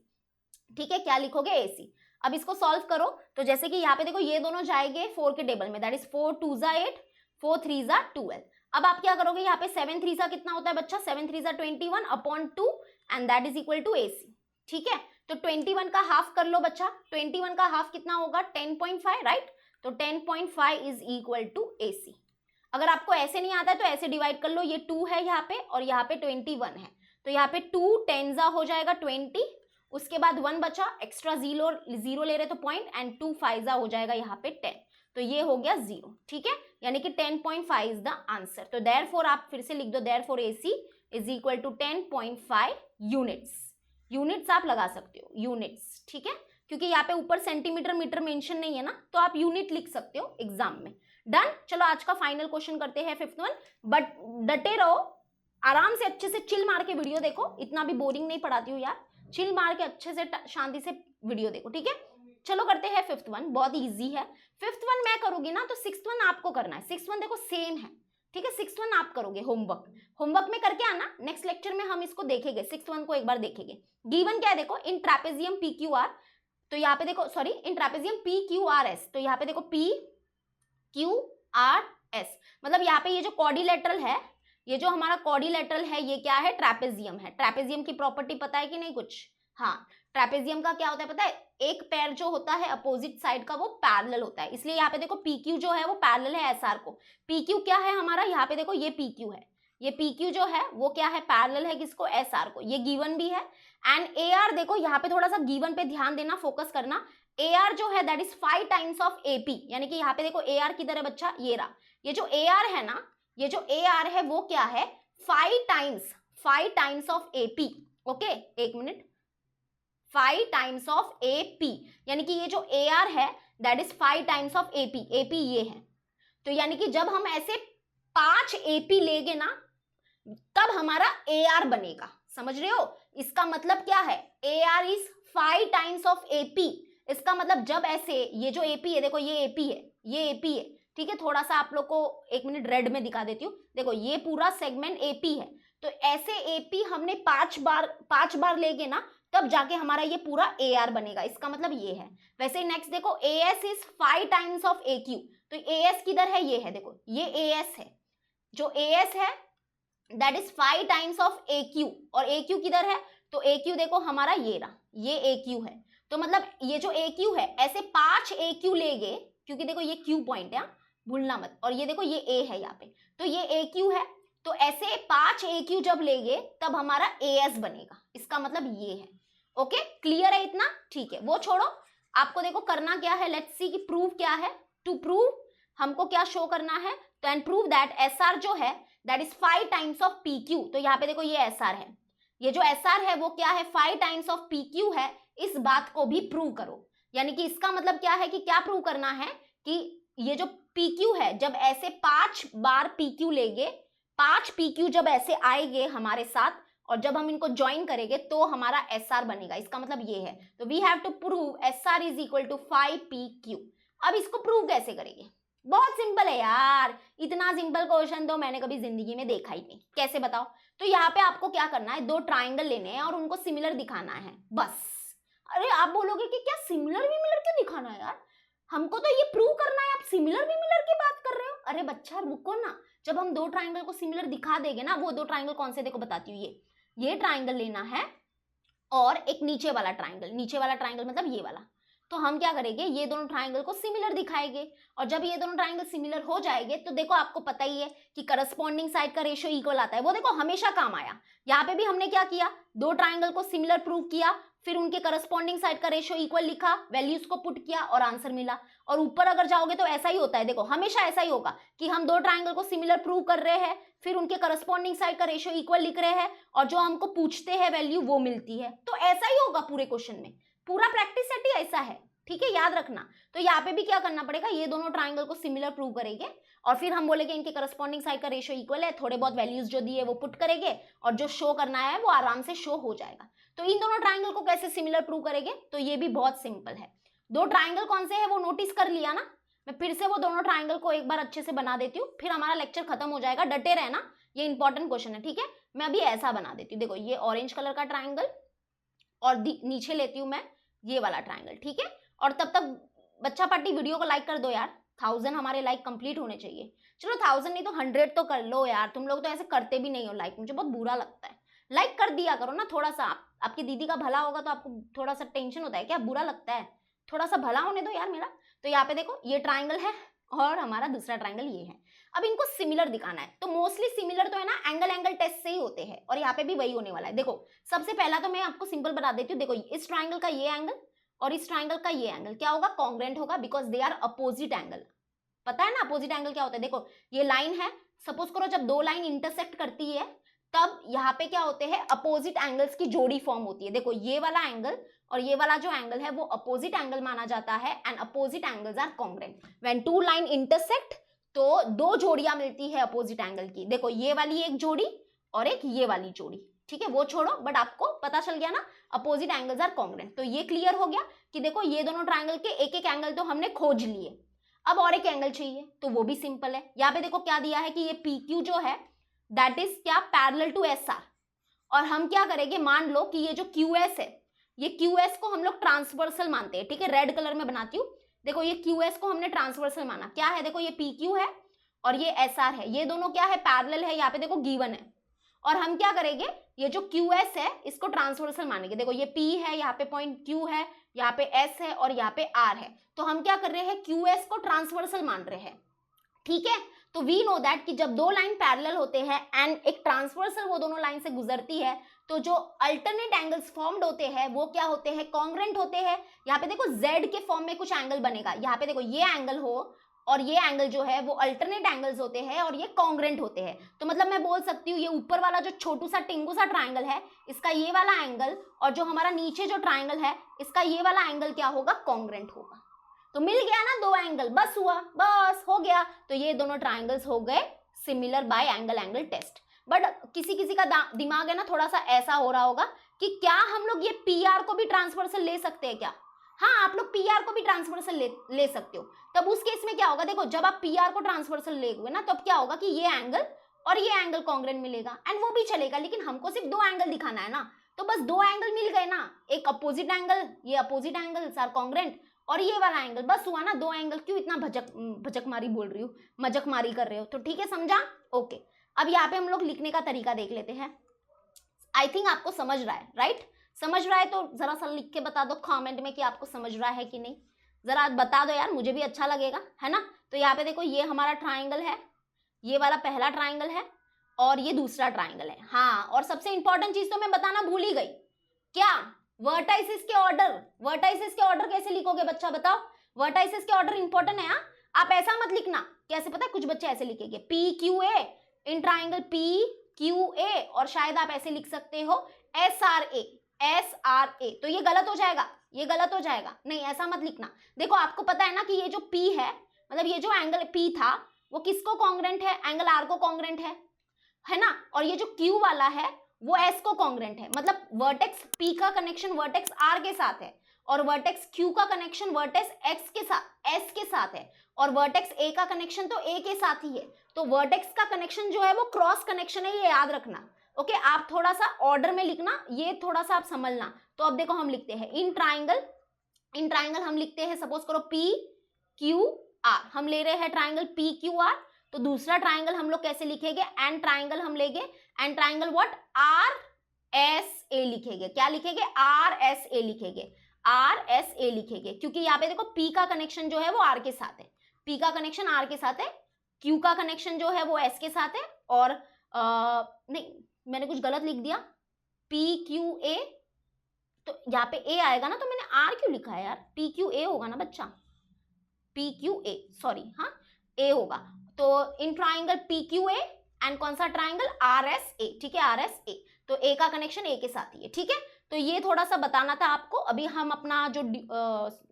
ठीक है। क्या लिखोगे, एसी। अब इसको सॉल्व करो तो जैसे कि यहाँ पे देखो ये दोनों जाएंगे 4 के टेबल में, दैट इज 4 2 8, 4 3 12। अब आप क्या करोगे, यहाँ पे 7 3 कितना होता है बच्चा, 7 3 21 upon 2 and that is equal to AC, ठीक है। तो 21 का हाफ कर लो बच्चा, 21 का हाफ कितना होगा, 10.5, राइट। तो 10.5 इज इक्वल टू एसी। अगर आपको ऐसे नहीं आता है तो ऐसे डिवाइड कर लो, ये 2 है यहाँ पे और यहाँ पे 21 है, तो यहाँ पे 2 10 हो जाएगा 20, उसके बाद 1 बचा, एक्स्ट्रा जीरो ले रहे तो पॉइंट, एंड 2 5 हो जाएगा यहाँ पे 10, तो ये हो गया 0, ठीक है, यानी कि 10.5 इज द आंसर। तो देयरफॉर आप फिर से लिख दो, therefore AC is equal to 10.5 units. Units आप लगा सकते हो, यूनिट्स, ठीक है, क्योंकि यहाँ पे ऊपर सेंटीमीटर मीटर मेंशन नहीं है ना, तो आप यूनिट लिख सकते हो एग्जाम में। डन। चलो आज का फाइनल क्वेश्चन करते हैं, 5th वन, बट डटे रहो, आराम से अच्छे से चिल मार के वीडियो देखो, इतना भी बोरिंग नहीं पढ़ाती हूँ यार, चिल मार के अच्छे से शांति से वीडियो देखो, ठीक है। चलो करते हैं 5th वन, बहुत इजी है। 5th वन मैं करूंगी ना तो 6th वन आपको करना है, 6th वन देखो सेम है, ठीक है। 6th वन आप करोगे, होमवर्क में करके आना, नेक्स्ट लेक्चर में हम इसको देखेंगे, 6th वन को एक बार देखेंगे। गिवन क्या है देखो, इन ट्रेपेजियम पी क्यू आर, तो यहाँ पे देखो सॉरी इन trapezium P Q R S, तो यहाँ पे देखो पी क्यू आर एस, मतलब यहाँ पे ये जो कॉर्डिलेटरल है, ये जो हमारा कॉर्डिलेटरल है ये क्या है, ट्रेपेजियम है। ट्रेपेजियम की प्रॉपर्टी पता है कि नहीं कुछ, हाँ, ट्रेपेजियम का क्या होता है पता है, एक पैर जो होता है अपोजिट साइड का वो पैरेलल होता है, इसलिए यहाँ पे देखो PQ जो है वो पैरेलल है SR को। PQ क्या है हमारा, यहाँ पे देखो ये PQ है, ये PQ जो है वो क्या है, पैरेलल है किसको, SR को, ये गिवन भी है। एंड AR देखो यहाँ पे थोड़ा सा गिवन पे ध्यान देना, फोकस करना, AR जो है that is 5 times of AP, यानी कि यहाँ पे देखो AR किधर है बच्चा, ये रहा, ये जो AR है ना, ये जो AR है वो क्या है, 5 टाइम्स ऑफ AP, ओके, एक मिनट, 5 टाइम्स ऑफ AP, यानी कि ये जो AR है that is 5 times of AP, AP ये है, तो यानी कि जब हम ऐसे 5 AP लेंगे ना तब हमारा AR बनेगा, समझ रहे हो। इसका मतलब क्या है, AR is 5 times of AP, इसका मतलब जब ऐसे ये जो AP है, देखो ये AP है, ये AP है, ठीक है। थोड़ा सा आप लोग को एक मिनट रेड में दिखा देती हूँ, देखो ये पूरा सेगमेंट AP है, तो ऐसे AP हमने 5 बार लेंगे ना तब जाके हमारा ये पूरा AR बनेगा, इसका मतलब ये है। वैसे नेक्स्ट देखो AS is 5 times of AQ, तो AS किधर है, ये है, देखो ये AS है, जो AS है that is 5 times of AQ, और AQ किधर है, तो AQ देखो हमारा ये रहा, ये AQ है, तो मतलब ये जो AQ है ऐसे 5 AQ लेंगे, क्योंकि देखो ये Q पॉइंट है, भूलना मत, और ये देखो ये A है यहाँ पे, तो ये AQ है, तो ऐसे 5 AQ जब लेंगे तब हमारा AS बनेगा, इसका मतलब ये है। ओके, क्लियर है इतना, ठीक है, वो छोड़ो, आपको देखो करना क्या है, लेट्स सी कि प्रूव क्या है। टू प्रूव हमको क्या शो करना है, तो एंड प्रूव दैट SR जो है that is 5 times of PQ, तो यहाँ पे देखो ये SR है, ये जो SR है वो क्या है, 5 टाइम्स ऑफ PQ है, इस बात को भी प्रूव करो। यानी कि इसका मतलब क्या है कि क्या प्रूव करना है कि ये जो PQ है जब ऐसे 5 बार PQ लेंगे, 5 PQ जब ऐसे आएंगे हमारे साथ और जब हम इनको ज्वाइन करेंगे तो हमारा SR बनेगा, इसका मतलब ये है। तो we have to prove SR is equal to 5 PQ। अब इसको प्रूव कैसे करेंगे, बहुत सिंपल है यार, इतना सिंपल क्वेश्चन तो मैंने कभी जिंदगी में देखा ही नहीं, कैसे बताओ। तो यहाँ पे आपको क्या करना है, 2 ट्राइंगल लेने हैं और उनको सिमिलर दिखाना है, बस। अरे आप बोलोगे कि क्या सिमिलर विमिलर क्यों दिखाना है यार, हमको तो ये प्रूव करना है, आप सिमिलर विमिलर की बात कर रहे हो। अरे बच्चा रुको ना, जब हम 2 ट्राइंगल को सिमिलर दिखा देंगे ना, वो 2 ट्राइंगल कौन से देखो बताती हूँ, ये ट्राइंगल लेना है और एक नीचे वाला ट्राइंगल, नीचे वाला ट्राइंगल मतलब ये वाला। तो हम क्या करेंगे, ये दोनों ट्राइंगल को सिमिलर दिखाएंगे, और जब ये दोनों ट्राइंगल सिमिलर हो जाएंगे तो देखो आपको पता ही है कि करस्पॉन्डिंग साइड का रेशियो इक्वल आता है, वो देखो हमेशा काम आया। यहाँ पे भी हमने क्या किया, 2 ट्राइंगल को सिमिलर प्रूव किया, फिर उनके करस्पॉन्डिंग साइड का रेशियो इक्वल लिखा, वैल्यूज को पुट किया और आंसर मिला। और ऊपर अगर जाओगे तो ऐसा ही होता है, देखो हमेशा ऐसा ही होगा कि हम 2 ट्राइंगल को सिमिलर प्रूव कर रहे हैं, फिर उनके करस्पॉन्डिंग साइड का रेशियो इक्वल लिख रहे हैं, और जो हमको पूछते हैं वैल्यू वो मिलती है। तो ऐसा ही होगा पूरे क्वेश्चन में, पूरा प्रैक्टिस सेट ही ऐसा है, ठीक है, याद रखना। तो यहाँ पे भी क्या करना पड़ेगा, ये दोनों ट्राइंगल को सिमिलर प्रूव करेंगे और फिर हम बोलेंगे इनके करस्पॉन्डिंग साइड का रेशियो इक्वल है, थोड़े बहुत वैल्यूज जो दिए वो पुट करेंगे और जो शो करना है वो आराम से शो हो जाएगा। तो इन दोनों ट्राइंगल को कैसे सिमिलर प्रूव करेंगे, तो ये भी बहुत सिंपल है। 2 ट्राइंगल कौन से है वो नोटिस कर लिया ना, मैं फिर से वो दोनों ट्राइंगल को एक बार अच्छे से बना देती हूँ, फिर हमारा लेक्चर खत्म हो जाएगा, डटे रहना, ये इंपॉर्टेंट क्वेश्चन है, ठीक है। मैं अभी ऐसा बना देती हूँ, देखो ये ऑरेंज कलर का ट्राइंगल और नीचे लेती हूँ मैं ये वाला ट्राइंगल, ठीक है। और तब तक बच्चा पार्टी वीडियो को लाइक कर दो यार, 1000 हमारे लाइक कंप्लीट होने चाहिए। चलो 1000 नहीं तो 100 तो कर लो यार, तुम लोग तो ऐसे करते भी नहीं हो लाइक, मुझे बहुत बुरा लगता है। लाइक कर दिया करो ना थोड़ा सा, आपकी दीदी का भला होगा तो आपको थोड़ा सा टेंशन होता है क्या, बुरा लगता है, थोड़ा सा भला होने दो यार मेरा। तो यहाँ पे देखो ये ट्राइंगल है और हमारा दूसरा ट्राइंगल ये है। अब इनको सिमिलर दिखाना है, तो मोस्टली सिमिलर तो है ना एंगल टेस्ट से ही होते हैं, और यहाँ पे भी वही होने वाला है। देखो सबसे पहला तो मैं आपको सिंपल बता देती हूँ, देखो इस ट्राइंगल का ये एंगल और इस ट्राइंगल का ये एंगल क्या होगा, कॉन्ग्रेंट होगा, because they are opposite angle. पता है ना अपोजिट एंगल क्या होता है, देखो ये लाइन है, सपोज करो जब 2 लाइन इंटरसेक्ट करती है तब यहाँ पे क्या होते हैं, अपोजिट एंगल्स की जोड़ी फॉर्म होती है। देखो ये वाला एंगल और ये वाला जो एंगल है वो अपोजिट एंगल माना जाता है, and opposite angles are congruent. When 2 line intersect तो 2 जोड़ियां मिलती है अपोजिट एंगल की, देखो ये वाली एक जोड़ी और एक ये वाली जोड़ी, ठीक है, वो छोड़ो, बट आपको पता चल गया ना अपोजिट एंगल्स आर कॉन्ग्रेंट। तो ये क्लियर हो गया कि देखो ये दोनों ट्राइंगल के एक एक एंगल तो हमने खोज लिए, अब और एक एंगल चाहिए, तो वो भी सिंपल है। यहाँ पे देखो क्या दिया है कि ये PQ जो है दैट इज क्या, पैरेलल टू SR, और हम क्या करेंगे, मान लो कि ये जो QS है, ये QS को हम लोग ट्रांसवर्सल मानते हैं, ठीक है, रेड कलर में बनाती हूँ। देखो ये QS को हमने ट्रांसवर्सल माना, क्या है, देखो ये PQ है और ये SR है, ये दोनों क्या है, पैरेलल है, यहाँ पे देखो गिवन है, और हम क्या करेंगे, ये जो QS है इसको ट्रांसवर्सल मानेंगे। देखो ये P है, यहाँ पे पॉइंट Q है, यहाँ पे S है और यहाँ पे R है, तो हम क्या कर रहे हैं, QS को ट्रांसवर्सल मान रहे हैं, ठीक है। तो वी नो दैट कि जब 2 लाइन पैरेलल होते हैं एंड एक ट्रांसवर्सल वो दोनों लाइन से गुजरती है, तो जो अल्टरनेट एंगल्स फॉर्म्ड होते हैं वो क्या होते हैं, कॉन्ग्रेंट होते हैं। यहाँ पे देखो Z के फॉर्म में कुछ एंगल बनेगा, यहाँ पे देखो ये एंगल हो और ये एंगल जो है वो अल्टरनेट एंगल्स होते हैं और ये कॉन्ग्रेंट होते हैं। तो मतलब मैं बोल सकती हूँ ये ऊपर वाला जो छोटू सा टिंगू सा ट्राइंगल है इसका ये वाला एंगल, और जो हमारा नीचे जो ट्राइंगल है इसका ये वाला एंगल क्या होगा, कॉन्ग्रेंट होगा। तो मिल गया ना 2 एंगल, बस हुआ, बस हो गया। तो ये दोनों ट्राइंगल्स हो गए similar by angle test. But किसी किसी का दिमाग है ना थोड़ा सा ऐसा हो रहा होगा कि क्या हम लोग ये PR को भी ट्रांसवर्सल ले सकते हैं क्या। हाँ आप लोग PR को भी ट्रांसवर्सल ले सकते हो। तब उस केस में क्या होगा, देखो जब आप PR को ट्रांसवर्सल लेंगे ना तब क्या होगा कि ये एंगल और ये एंगल कॉन्ग्रेंट मिलेगा, एंड वो भी चलेगा, लेकिन हमको सिर्फ 2 एंगल दिखाना है ना, तो बस 2 एंगल मिल गए ना, एक अपोजिट एंगल, ये अपोजिट एंगल्स आर कॉन्ग्रेंट, और ये वाला एंगल, बस हुआ ना 2 एंगल। क्यों इतना भजक मारी बोल रही हूँ, मजक मारी कर रहे हो, तो ठीक है, समझा? ओके, अब यहाँ पे हम लोग लिखने का तरीका देख लेते हैं। आई थिंक आपको समझ रहा है, राइट? समझ रहा है तो जरा सा लिख के बता दो कमेंट में कि आपको समझ रहा है कि नहीं, जरा बता दो यार, मुझे भी अच्छा लगेगा, है ना? तो यहाँ पे देखो, ये हमारा ट्राइंगल है, ये वाला पहला ट्राइंगल है और ये दूसरा ट्राइंगल है। हाँ, और सबसे इंपॉर्टेंट चीज तो मैं बताना भूल ही गई, क्या? वर्टाइसिस के ऑर्डर। वर्टाइसिस के ऑर्डर कैसे लिखोगे बच्चा, बताओ? वर्टाइसिस के ऑर्डर इंपॉर्टेंट है। हाँ, आप ऐसा मत लिखना, कैसे पता है, कुछ बच्चे ऐसे लिखेंगे P Q A in triangle P Q A, और शायद आप ऐसे लिख सकते हो S R A, S R A, तो ये गलत हो जाएगा, ये गलत हो जाएगा। नहीं, ऐसा मत लिखना। देखो, आपको पता है ना कि ये जो P है, मतलब ये जो एंगल P था वो किसको कॉन्ग्रेंट है? एंगल R को कॉन्ग्रेंट है ना? और ये जो Q वाला है वो S को कॉन्ग्रेंट है, मतलब वर्टेक्स P का कनेक्शन वर्टेक्स R के साथ है और वर्टेक्स Q का कनेक्शन वर्टेक्स X के साथ, S के साथ है, और वर्टेक्स A का कनेक्शन तो A के साथ ही है। तो वर्टेक्स का कनेक्शन जो है वो क्रॉस कनेक्शन है, ये याद रखना। ओके, आप थोड़ा सा ऑर्डर में लिखना, ये थोड़ा सा आप समझना। तो अब देखो, हम लिखते हैं इन ट्राइंगल हम लिखते हैं, सपोज करो P Q R, हम ले रहे हैं ट्राइंगल P Q R। तो दूसरा ट्राइंगल हम लोग कैसे लिखेंगे? एंड ट्राइंगल हम लेंगे, and triangle what? R S A लिखेंगे। क्या लिखेंगे? R S A लिखेंगे, R S A लिखेंगे, क्योंकि यहाँ पे देखो P का कनेक्शन जो है वो R के साथ है, P का कनेक्शन R के साथ है, Q का कनेक्शन जो है वो S के साथ है, और नहीं, मैंने कुछ गलत लिख दिया, P Q A, तो यहाँ पे A आएगा ना, तो मैंने R क्यों लिखा है यार? P Q A होगा ना बच्चा, P Q A, सॉरी, हाँ A होगा। तो in triangle P Q A and कौन सा ट्राइंगल? R S A, ठीक है, R S A, तो A का कनेक्शन A के साथ ही है, ठीक है। तो ये थोड़ा सा बताना था आपको। अभी हम अपना जो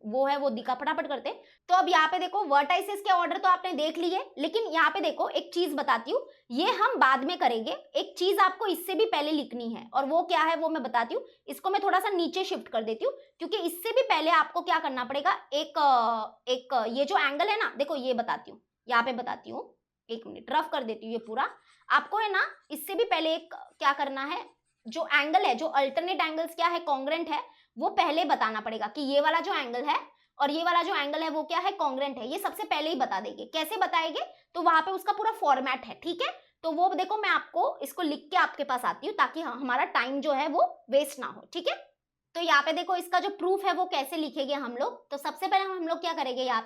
वो है वो दिखा फटाफट करते। तो अब यहाँ पे देखो, वर्टाइसिस के ऑर्डर तो आपने देख लिए, लेकिन यहाँ पे देखो एक चीज बताती हूँ, ये हम बाद में करेंगे। एक चीज आपको इससे भी पहले लिखनी है, और वो क्या है वो मैं बताती हूँ। इसको मैं थोड़ा सा नीचे शिफ्ट कर देती हूँ, क्योंकि इससे भी पहले आपको क्या करना पड़ेगा, एक ये जो एंगल है ना, देखो ये बताती हूँ, यहाँ पे बताती हूँ, एक मिनट रफ कर देती हूँ ये पूरा। आपको है ना, इससे भी पहले एक क्या करना है, जो एंगल है, जो अल्टरनेट एंगल्स क्या है, कॉन्ग्रेंट है, वो पहले बताना पड़ेगा कि ये वाला जो एंगल है और ये वाला जो एंगल है वो क्या है, कॉन्ग्रेंट है। ये सबसे पहले ही बता देंगे। कैसे बताएंगे? तो वहां पे उसका पूरा फॉर्मेट है, ठीक है। तो वो देखो, मैं आपको इसको लिख के आपके पास आती हूँ, ताकि हमारा टाइम जो है वो वेस्ट ना हो, ठीक है। तो यहाँ पे देखो, इसका जो प्रूफ है वो कैसे लिखेंगे हम लोग। तो सबसे पहले हम लोग क्या करेंगे, यहाँ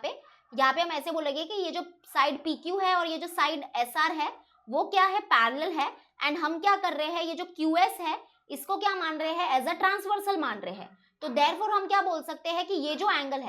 पे हम ऐसे बोलेंगे कि ये जो साइड PQ है और ये जो साइड SR है वो क्या है, पैरेलल है। एंड हम क्या कर रहे हैं, ये जो QS है इसको क्या मान रहे हैं, एज अ ट्रांसवर्सल मान रहे हैं। तो देयरफॉर हम क्या बोल सकते हैं कि ये जो एंगल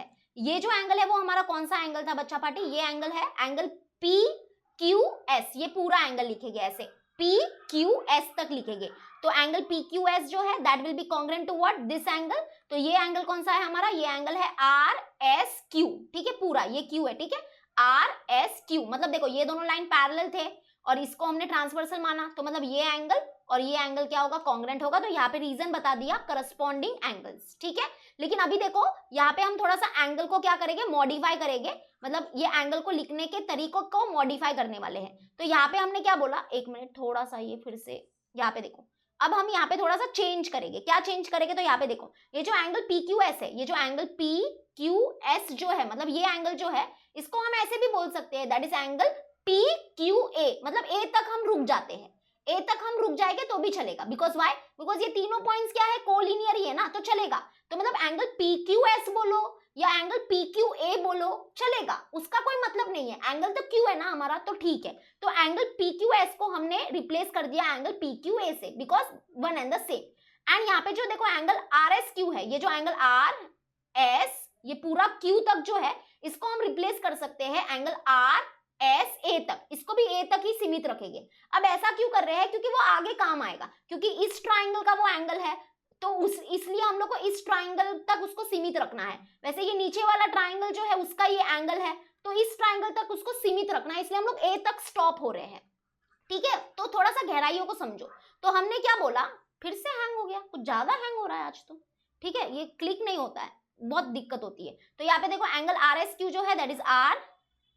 है वो हमारा कौन सा एंगल था बच्चा पार्टी? ये एंगल है एंगल PQS। ये पूरा एंगल लिखेंगे ऐसे, PQS तक लिखेंगे। तो एंगल PQS जो है that will be congruent to what, this angle. तो ये एंगल कौन सा है हमारा? ये एंगल है RSQ, ठीक है, पूरा ये Q है, ठीक है, RSQ। मतलब देखो, ये दोनों लाइन पैरेलल थे और इसको हमने ट्रांसवर्सल माना, तो मतलब ये एंगल और ये एंगल क्या होगा, कॉन्ग्रेंट होगा। तो यहाँ पे रीजन बता दिया, करस्पॉन्डिंग एंगल्स, ठीक है। लेकिन अभी देखो, यहाँ पे हम थोड़ा सा एंगल को क्या करेंगे, मॉडिफाई करेंगे, मतलब ये एंगल को लिखने के तरीकों को मॉडिफाई करने वाले हैं। तो यहाँ पे हमने क्या बोला, एक मिनट थोड़ा सा ये फिर से यहाँ पे देखो, अब हम यहाँ पे थोड़ा सा चेंज करेंगे। क्या चेंज करेंगे? तो यहाँ पे देखो, ये जो एंगल PQS है, ये जो एंगल PQS जो है, मतलब ये एंगल जो है, इसको हम ऐसे भी बोल सकते हैं, दैट इज एंगल PQA। मतलब A तक हम रुक जाते हैं, A तक हम रुक जाएंगे तो भी चलेगा। Because why? बिकॉज ये तीनों पॉइंट्स क्या है, कोलिनियर ही है ना, तो चलेगा। तो मतलब एंगल PQS बोलो या एंगल PQA बोलो, चलेगा, उसका कोई मतलब नहीं है। एंगल तो Q है ना हमारा, तो ठीक है। तो एंगल PQS को हमने रिप्लेस कर दिया एंगल PQA से, because one and the same. And यहाँ पे जो देखो एंगल RSQ है, ये जो एंगल RS, ये पूरा Q तक जो है, इसको हम रिप्लेस कर सकते हैं एंगल RSA तक, इसको भी A तक ही सीमित रखेंगे। अब ऐसा क्यों कर रहे हैं? क्योंकि वो आगे काम आएगा, क्योंकि इस ट्राइंगल का वो एंगल है, तो इसलिए हम लोग को इस ट्राइंगल तक उसको सीमित रखना है। वैसे ये नीचे वाला ट्राइंगल जो है उसका ये एंगल है, तो इस ट्राइंगल तक उसको सीमित रखना है, इसलिए हम लोग A तक स्टॉप हो रहे हैं, ठीक है। तो थोड़ा सा गहराइयों को समझो। तो हमने क्या बोला, फिर से हैंग हो गया, कुछ ज्यादा हैंग हो रहा है आज तो, ठीक है, ये क्लिक नहीं होता है, बहुत दिक्कत होती है। तो यहाँ पे देखो एंगल RSQ जो है दैट इज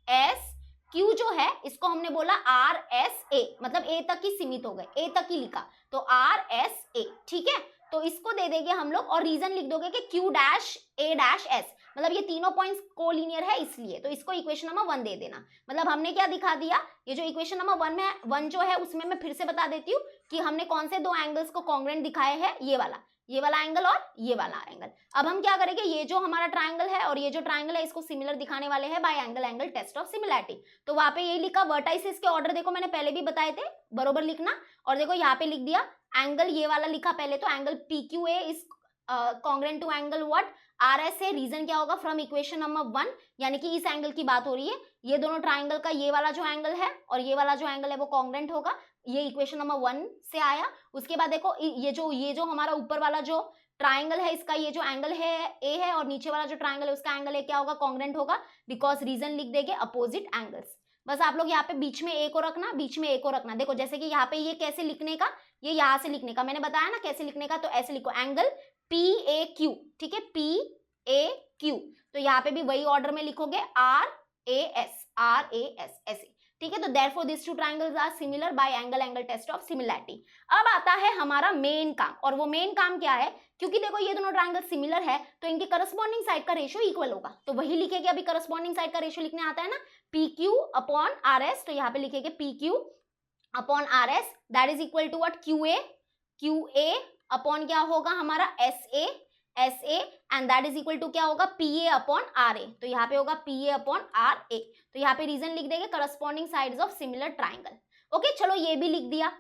RSQ जो है, इसको हमने बोला RSA, मतलब A तक ही सीमित हो गए, A तक ही लिखा, तो RSA, ठीक है। तो इसको दे देंगे हम लोग और रीजन लिख दोगे कि Q dash A dash S, मतलब ये तीनों पॉइंट्स कोलिनियर है इसलिए, तो इसको इक्वेशन नंबर 1 दे देना। मतलब हमने क्या दिखा दिया, ये जो इक्वेशन नंबर 1 में 1 जो है उसमें मैं फिर से बता देती हूँ कि हमने कौन से दो एंगल्स को कॉन्ग्रुएंट दिखाए हैं, ये वाला एंगल और ये वाला एंगल। अब हम क्या करेंगे, ये जो हमारा ट्राइंगल है और ये जो ट्राइंगल है इसको सिमिलर दिखाने वाले हैं by angle test of similarity. तो वहां पे ये लिखा वर्टाइसिस के ऑर्डर देखो मैंने पहले भी बताए थे, बरोबर लिखना। और देखो यहाँ पे लिख दिया एंगल ये वाला लिखा पहले, तो angle PQA is congruent to angle what RS है। रीजन क्या होगा, फ्रॉम इक्वेशन नंबर 1, यानी कि इस एंगल की बात हो रही है। ये दोनों ट्राइंगल का ये वाला जो एंगल है और ये वाला जो एंगल है वो कॉन्ग्रुएंट होगा, ये इक्वेशन नंबर 1 से आया। उसके बाद देखो ये जो हमारा ऊपर वाला जो ट्राइंगल है इसका ये जो एंगल है A है और नीचे वाला जो ट्राइंगल है उसका एंगल है क्या होगा, कॉन्ग्रुएंट होगा, बिकॉज रीजन लिख देंगे अपोजिट एंगल्स। बस आप लोग यहाँ पे बीच में A को रखना, बीच में A को रखना। देखो जैसे कि यहाँ पे ये कैसे लिखने का, ये यहाँ से लिखने का मैंने बताया ना कैसे लिखने का, तो ऐसे लिखो एंगल PAQ, ठीक है, PAQ। तो यहाँ पे भी वही ऑर्डर में लिखोगे RAS ऐसे, ठीक है। तो therefore this two triangles are similar by angle test of similarity. अब आता है हमारा मेन काम, और वो मेन काम क्या है, क्योंकि देखो ये दोनों ट्रायंगल सिमिलर है तो इनके करस्पॉन्डिंग साइड का रेशियो इक्वल होगा, तो वही लिखेंगे। अभी करस्पॉन्डिंग साइड का रेशियो लिखने आता है ना, PQ अपॉन RS, तो यहाँ पे लिखेंगे PQ upon RS that is equal to what, QA upon क्या होगा हमारा SA and that is equal to क्या होगा, PA अपॉन RA। तो यहाँ पे होगा PA अपॉन RA। तो यहाँ पे रीजन लिख देंगे corresponding sides of similar triangle. Okay, चलो ये भी लिख दिया।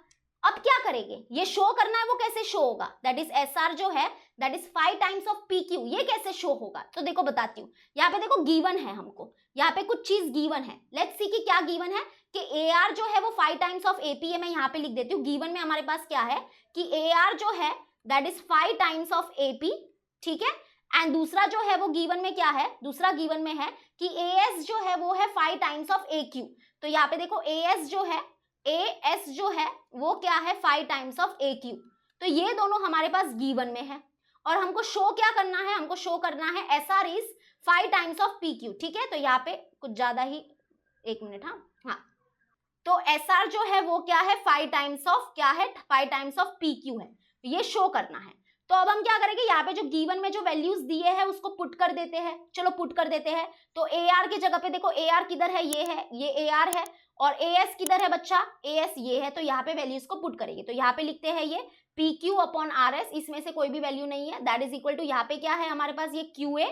अब क्या करेंगे, ये शो करना है, वो कैसे शो होगा, दैट इज SR जो है that is 5 times of PQ। ये कैसे शो होगा, तो देखो बताती हूँ। यहाँ पे देखो गिवन है हमको, यहाँ पे कुछ चीज गिवन है, लेट्स सी कि क्या गिवन है कि AR जो है वो 5 टाइम्स ऑफ AP है। मैं यहाँ पे लिख देती हूँ, गिवन में हमारे पास क्या है कि AR जो है that is 5 times of AP, ठीक है। एंड दूसरा जो है वो गिवन में क्या है, दूसरा गिवन में है कि AS जो है वो है 5 टाइम्स ऑफ AQ। तो यहाँ पे देखो AS जो है वो क्या है 5 टाइम्स ऑफ AQ। तो ये दोनों हमारे पास गिवन में है और हमको शो क्या करना है, हमको शो करना है SR is 5 times of PQ, ठीक है। तो यहाँ पे कुछ ज्यादा ही, एक मिनट, हाँ, तो SR जो है वो क्या है 5 टाइम्स ऑफ क्या है, 5 टाइम्स ऑफ PQ है, ये शो करना है। तो अब हम क्या करेंगे, यहाँ पे जो गिवन में जो वैल्यूज दिए हैं उसको पुट कर देते हैं। चलो पुट कर देते हैं। तो AR की जगह पे देखो, AR किधर है, ये है, ये AR है, और AS किधर है बच्चा, AS ये है। तो यहाँ पे वैल्यूज को पुट करेंगे, तो यहाँ पे लिखते हैं ये PQ अपॉन RS, इसमें से कोई भी वैल्यू नहीं है, दैट इज इक्वल टू यहाँ पे क्या है हमारे पास ये QA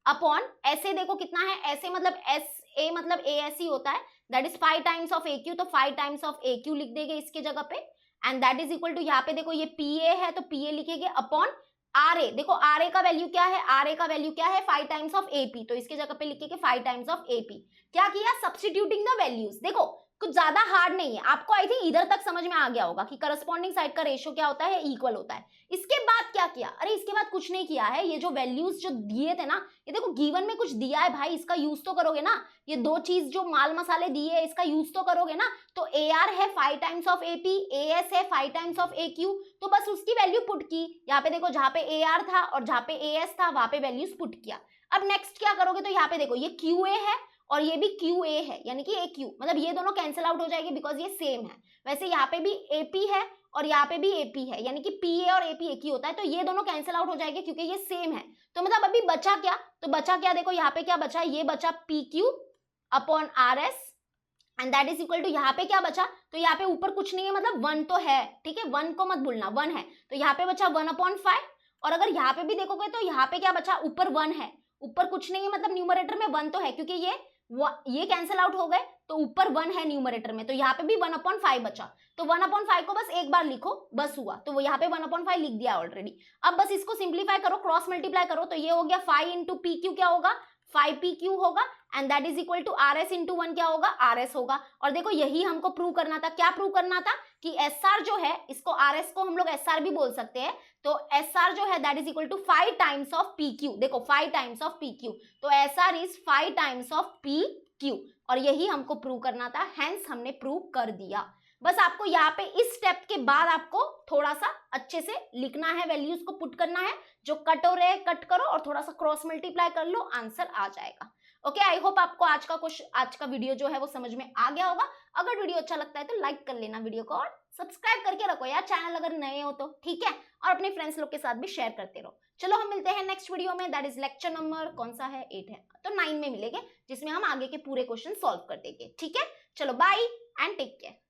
अपॉन SA, देखो कितना है, SA मतलब SA मतलब AS ही होता है, that is 5 times of AQ। तो 5 टाइम्स ऑफ AQ लिख देंगे इसके जगह पे, and that is equal to यहाँ पे देखो ये PA है तो PA लिखेंगे अपॉन RA। देखो RA का वैल्यू क्या है, RA का वैल्यू क्या है 5 टाइम्स ऑफ AP, तो इसके जगह पे लिखेंगे 5 टाइम्स ऑफ AP। क्या किया, सब्स्टिट्यूटिंग द वैल्यूज। देखो कुछ ज्यादा हार्ड नहीं है, आपको आई थिंक इधर तक समझ में आ गया होगा कि करस्पॉन्डिंग साइड का रेशियो क्या होता है, इक्वल होता है। इसके बाद क्या किया, अरे इसके बाद कुछ नहीं किया है, ये जो वैल्यूज जो दिए थे ना, ये देखो गिवन में कुछ दिया है भाई, इसका यूज तो करोगे ना, ये दो चीज जो माल मसाले दिए है इसका यूज तो करोगे ना। तो AR है 5 टाइम्स ऑफ AP, AS है 5 टाइम्स ऑफ AQ, तो बस उसकी वैल्यू पुट की। यहाँ पे देखो जहाँ पे AR था और जहाँ पे AS था वहां पे वैल्यूज पुट किया। अब नेक्स्ट क्या करोगे, तो यहाँ पे देखो ये QA है और ये भी QA है, यानी कि AQ, मतलब ये दोनों कैंसिल आउट हो जाएंगे बिकॉज ये सेम है। वैसे यहाँ पे भी AP है और यहाँ पे भी AP है, यानी कि PA और AP एक ही होता है, तो ये दोनों कैंसिल आउट हो जाएंगे क्योंकि ये सेम है। तो मतलब अभी बचा क्या, तो बचा क्या, देखो यहाँ पे क्या बचा, ये बचा PQ upon RS and that is equal to यहाँ पे क्या बचा, तो यहाँ पे ऊपर कुछ नहीं है, मतलब 1 तो है, ठीक है, 1 को मत भूलना, 1 है, तो यहाँ पे बचा 1/5। और अगर यहाँ पे भी देखोगे तो यहाँ पे क्या बचा, ऊपर 1 है, ऊपर कुछ नहीं है, मतलब न्यूमरेटर में 1 तो है, क्योंकि ये कैंसिल आउट हो गए तो ऊपर 1 है न्यूमरेटर में, तो यहाँ पे भी 1/5 बचा। तो 1/5 को बस एक बार लिखो, बस हुआ, तो वो यहाँ पे 1/5 लिख दिया ऑलरेडी। अब बस इसको सिंप्लीफाई करो, क्रॉस मल्टीप्लाई करो, तो ये हो गया 5 इंटू PQ क्या होगा, 5PQ होगा, and that is equal to RS into 1 क्या होगा, RS होगा। और देखो यही हमको प्रूव करना था, क्या प्रूव करना था कि SR जो है, इसको RS को हम लोग SR भी बोल सकते हैं, तो SR जो है that is equal to 5 times of PQ। देखो 5 टाइम्स ऑफ PQ, तो SR is 5 times of PQ, और यही हमको प्रूव करना था, हेंस हमने प्रूव कर दिया। बस आपको यहाँ पे इस स्टेप के बाद आपको थोड़ा सा अच्छे से लिखना है, वैल्यूज को पुट करना है, जो कट हो रहे हैं कट करो और थोड़ा सा क्रॉस मल्टीप्लाई कर लो, आंसर आ जाएगा। ओके, आई होप आपको आज का वीडियो जो है वो समझ में आ गया होगा। अगर वीडियो अच्छा लगता है तो लाइक कर लेना वीडियो को, और सब्सक्राइब करके रखो यार चैनल अगर नए हो तो, ठीक है। और अपने फ्रेंड्स लोग के साथ भी शेयर करते रहो। चलो हम मिलते हैं नेक्स्ट वीडियो में, दैट इज लेक्चर नंबर कौन सा है, 8 है, तो 9 में मिलेंगे, जिसमें हम आगे के पूरे क्वेश्चन सॉल्व कर देंगे, ठीक है। चलो बाय एंड टेक केयर।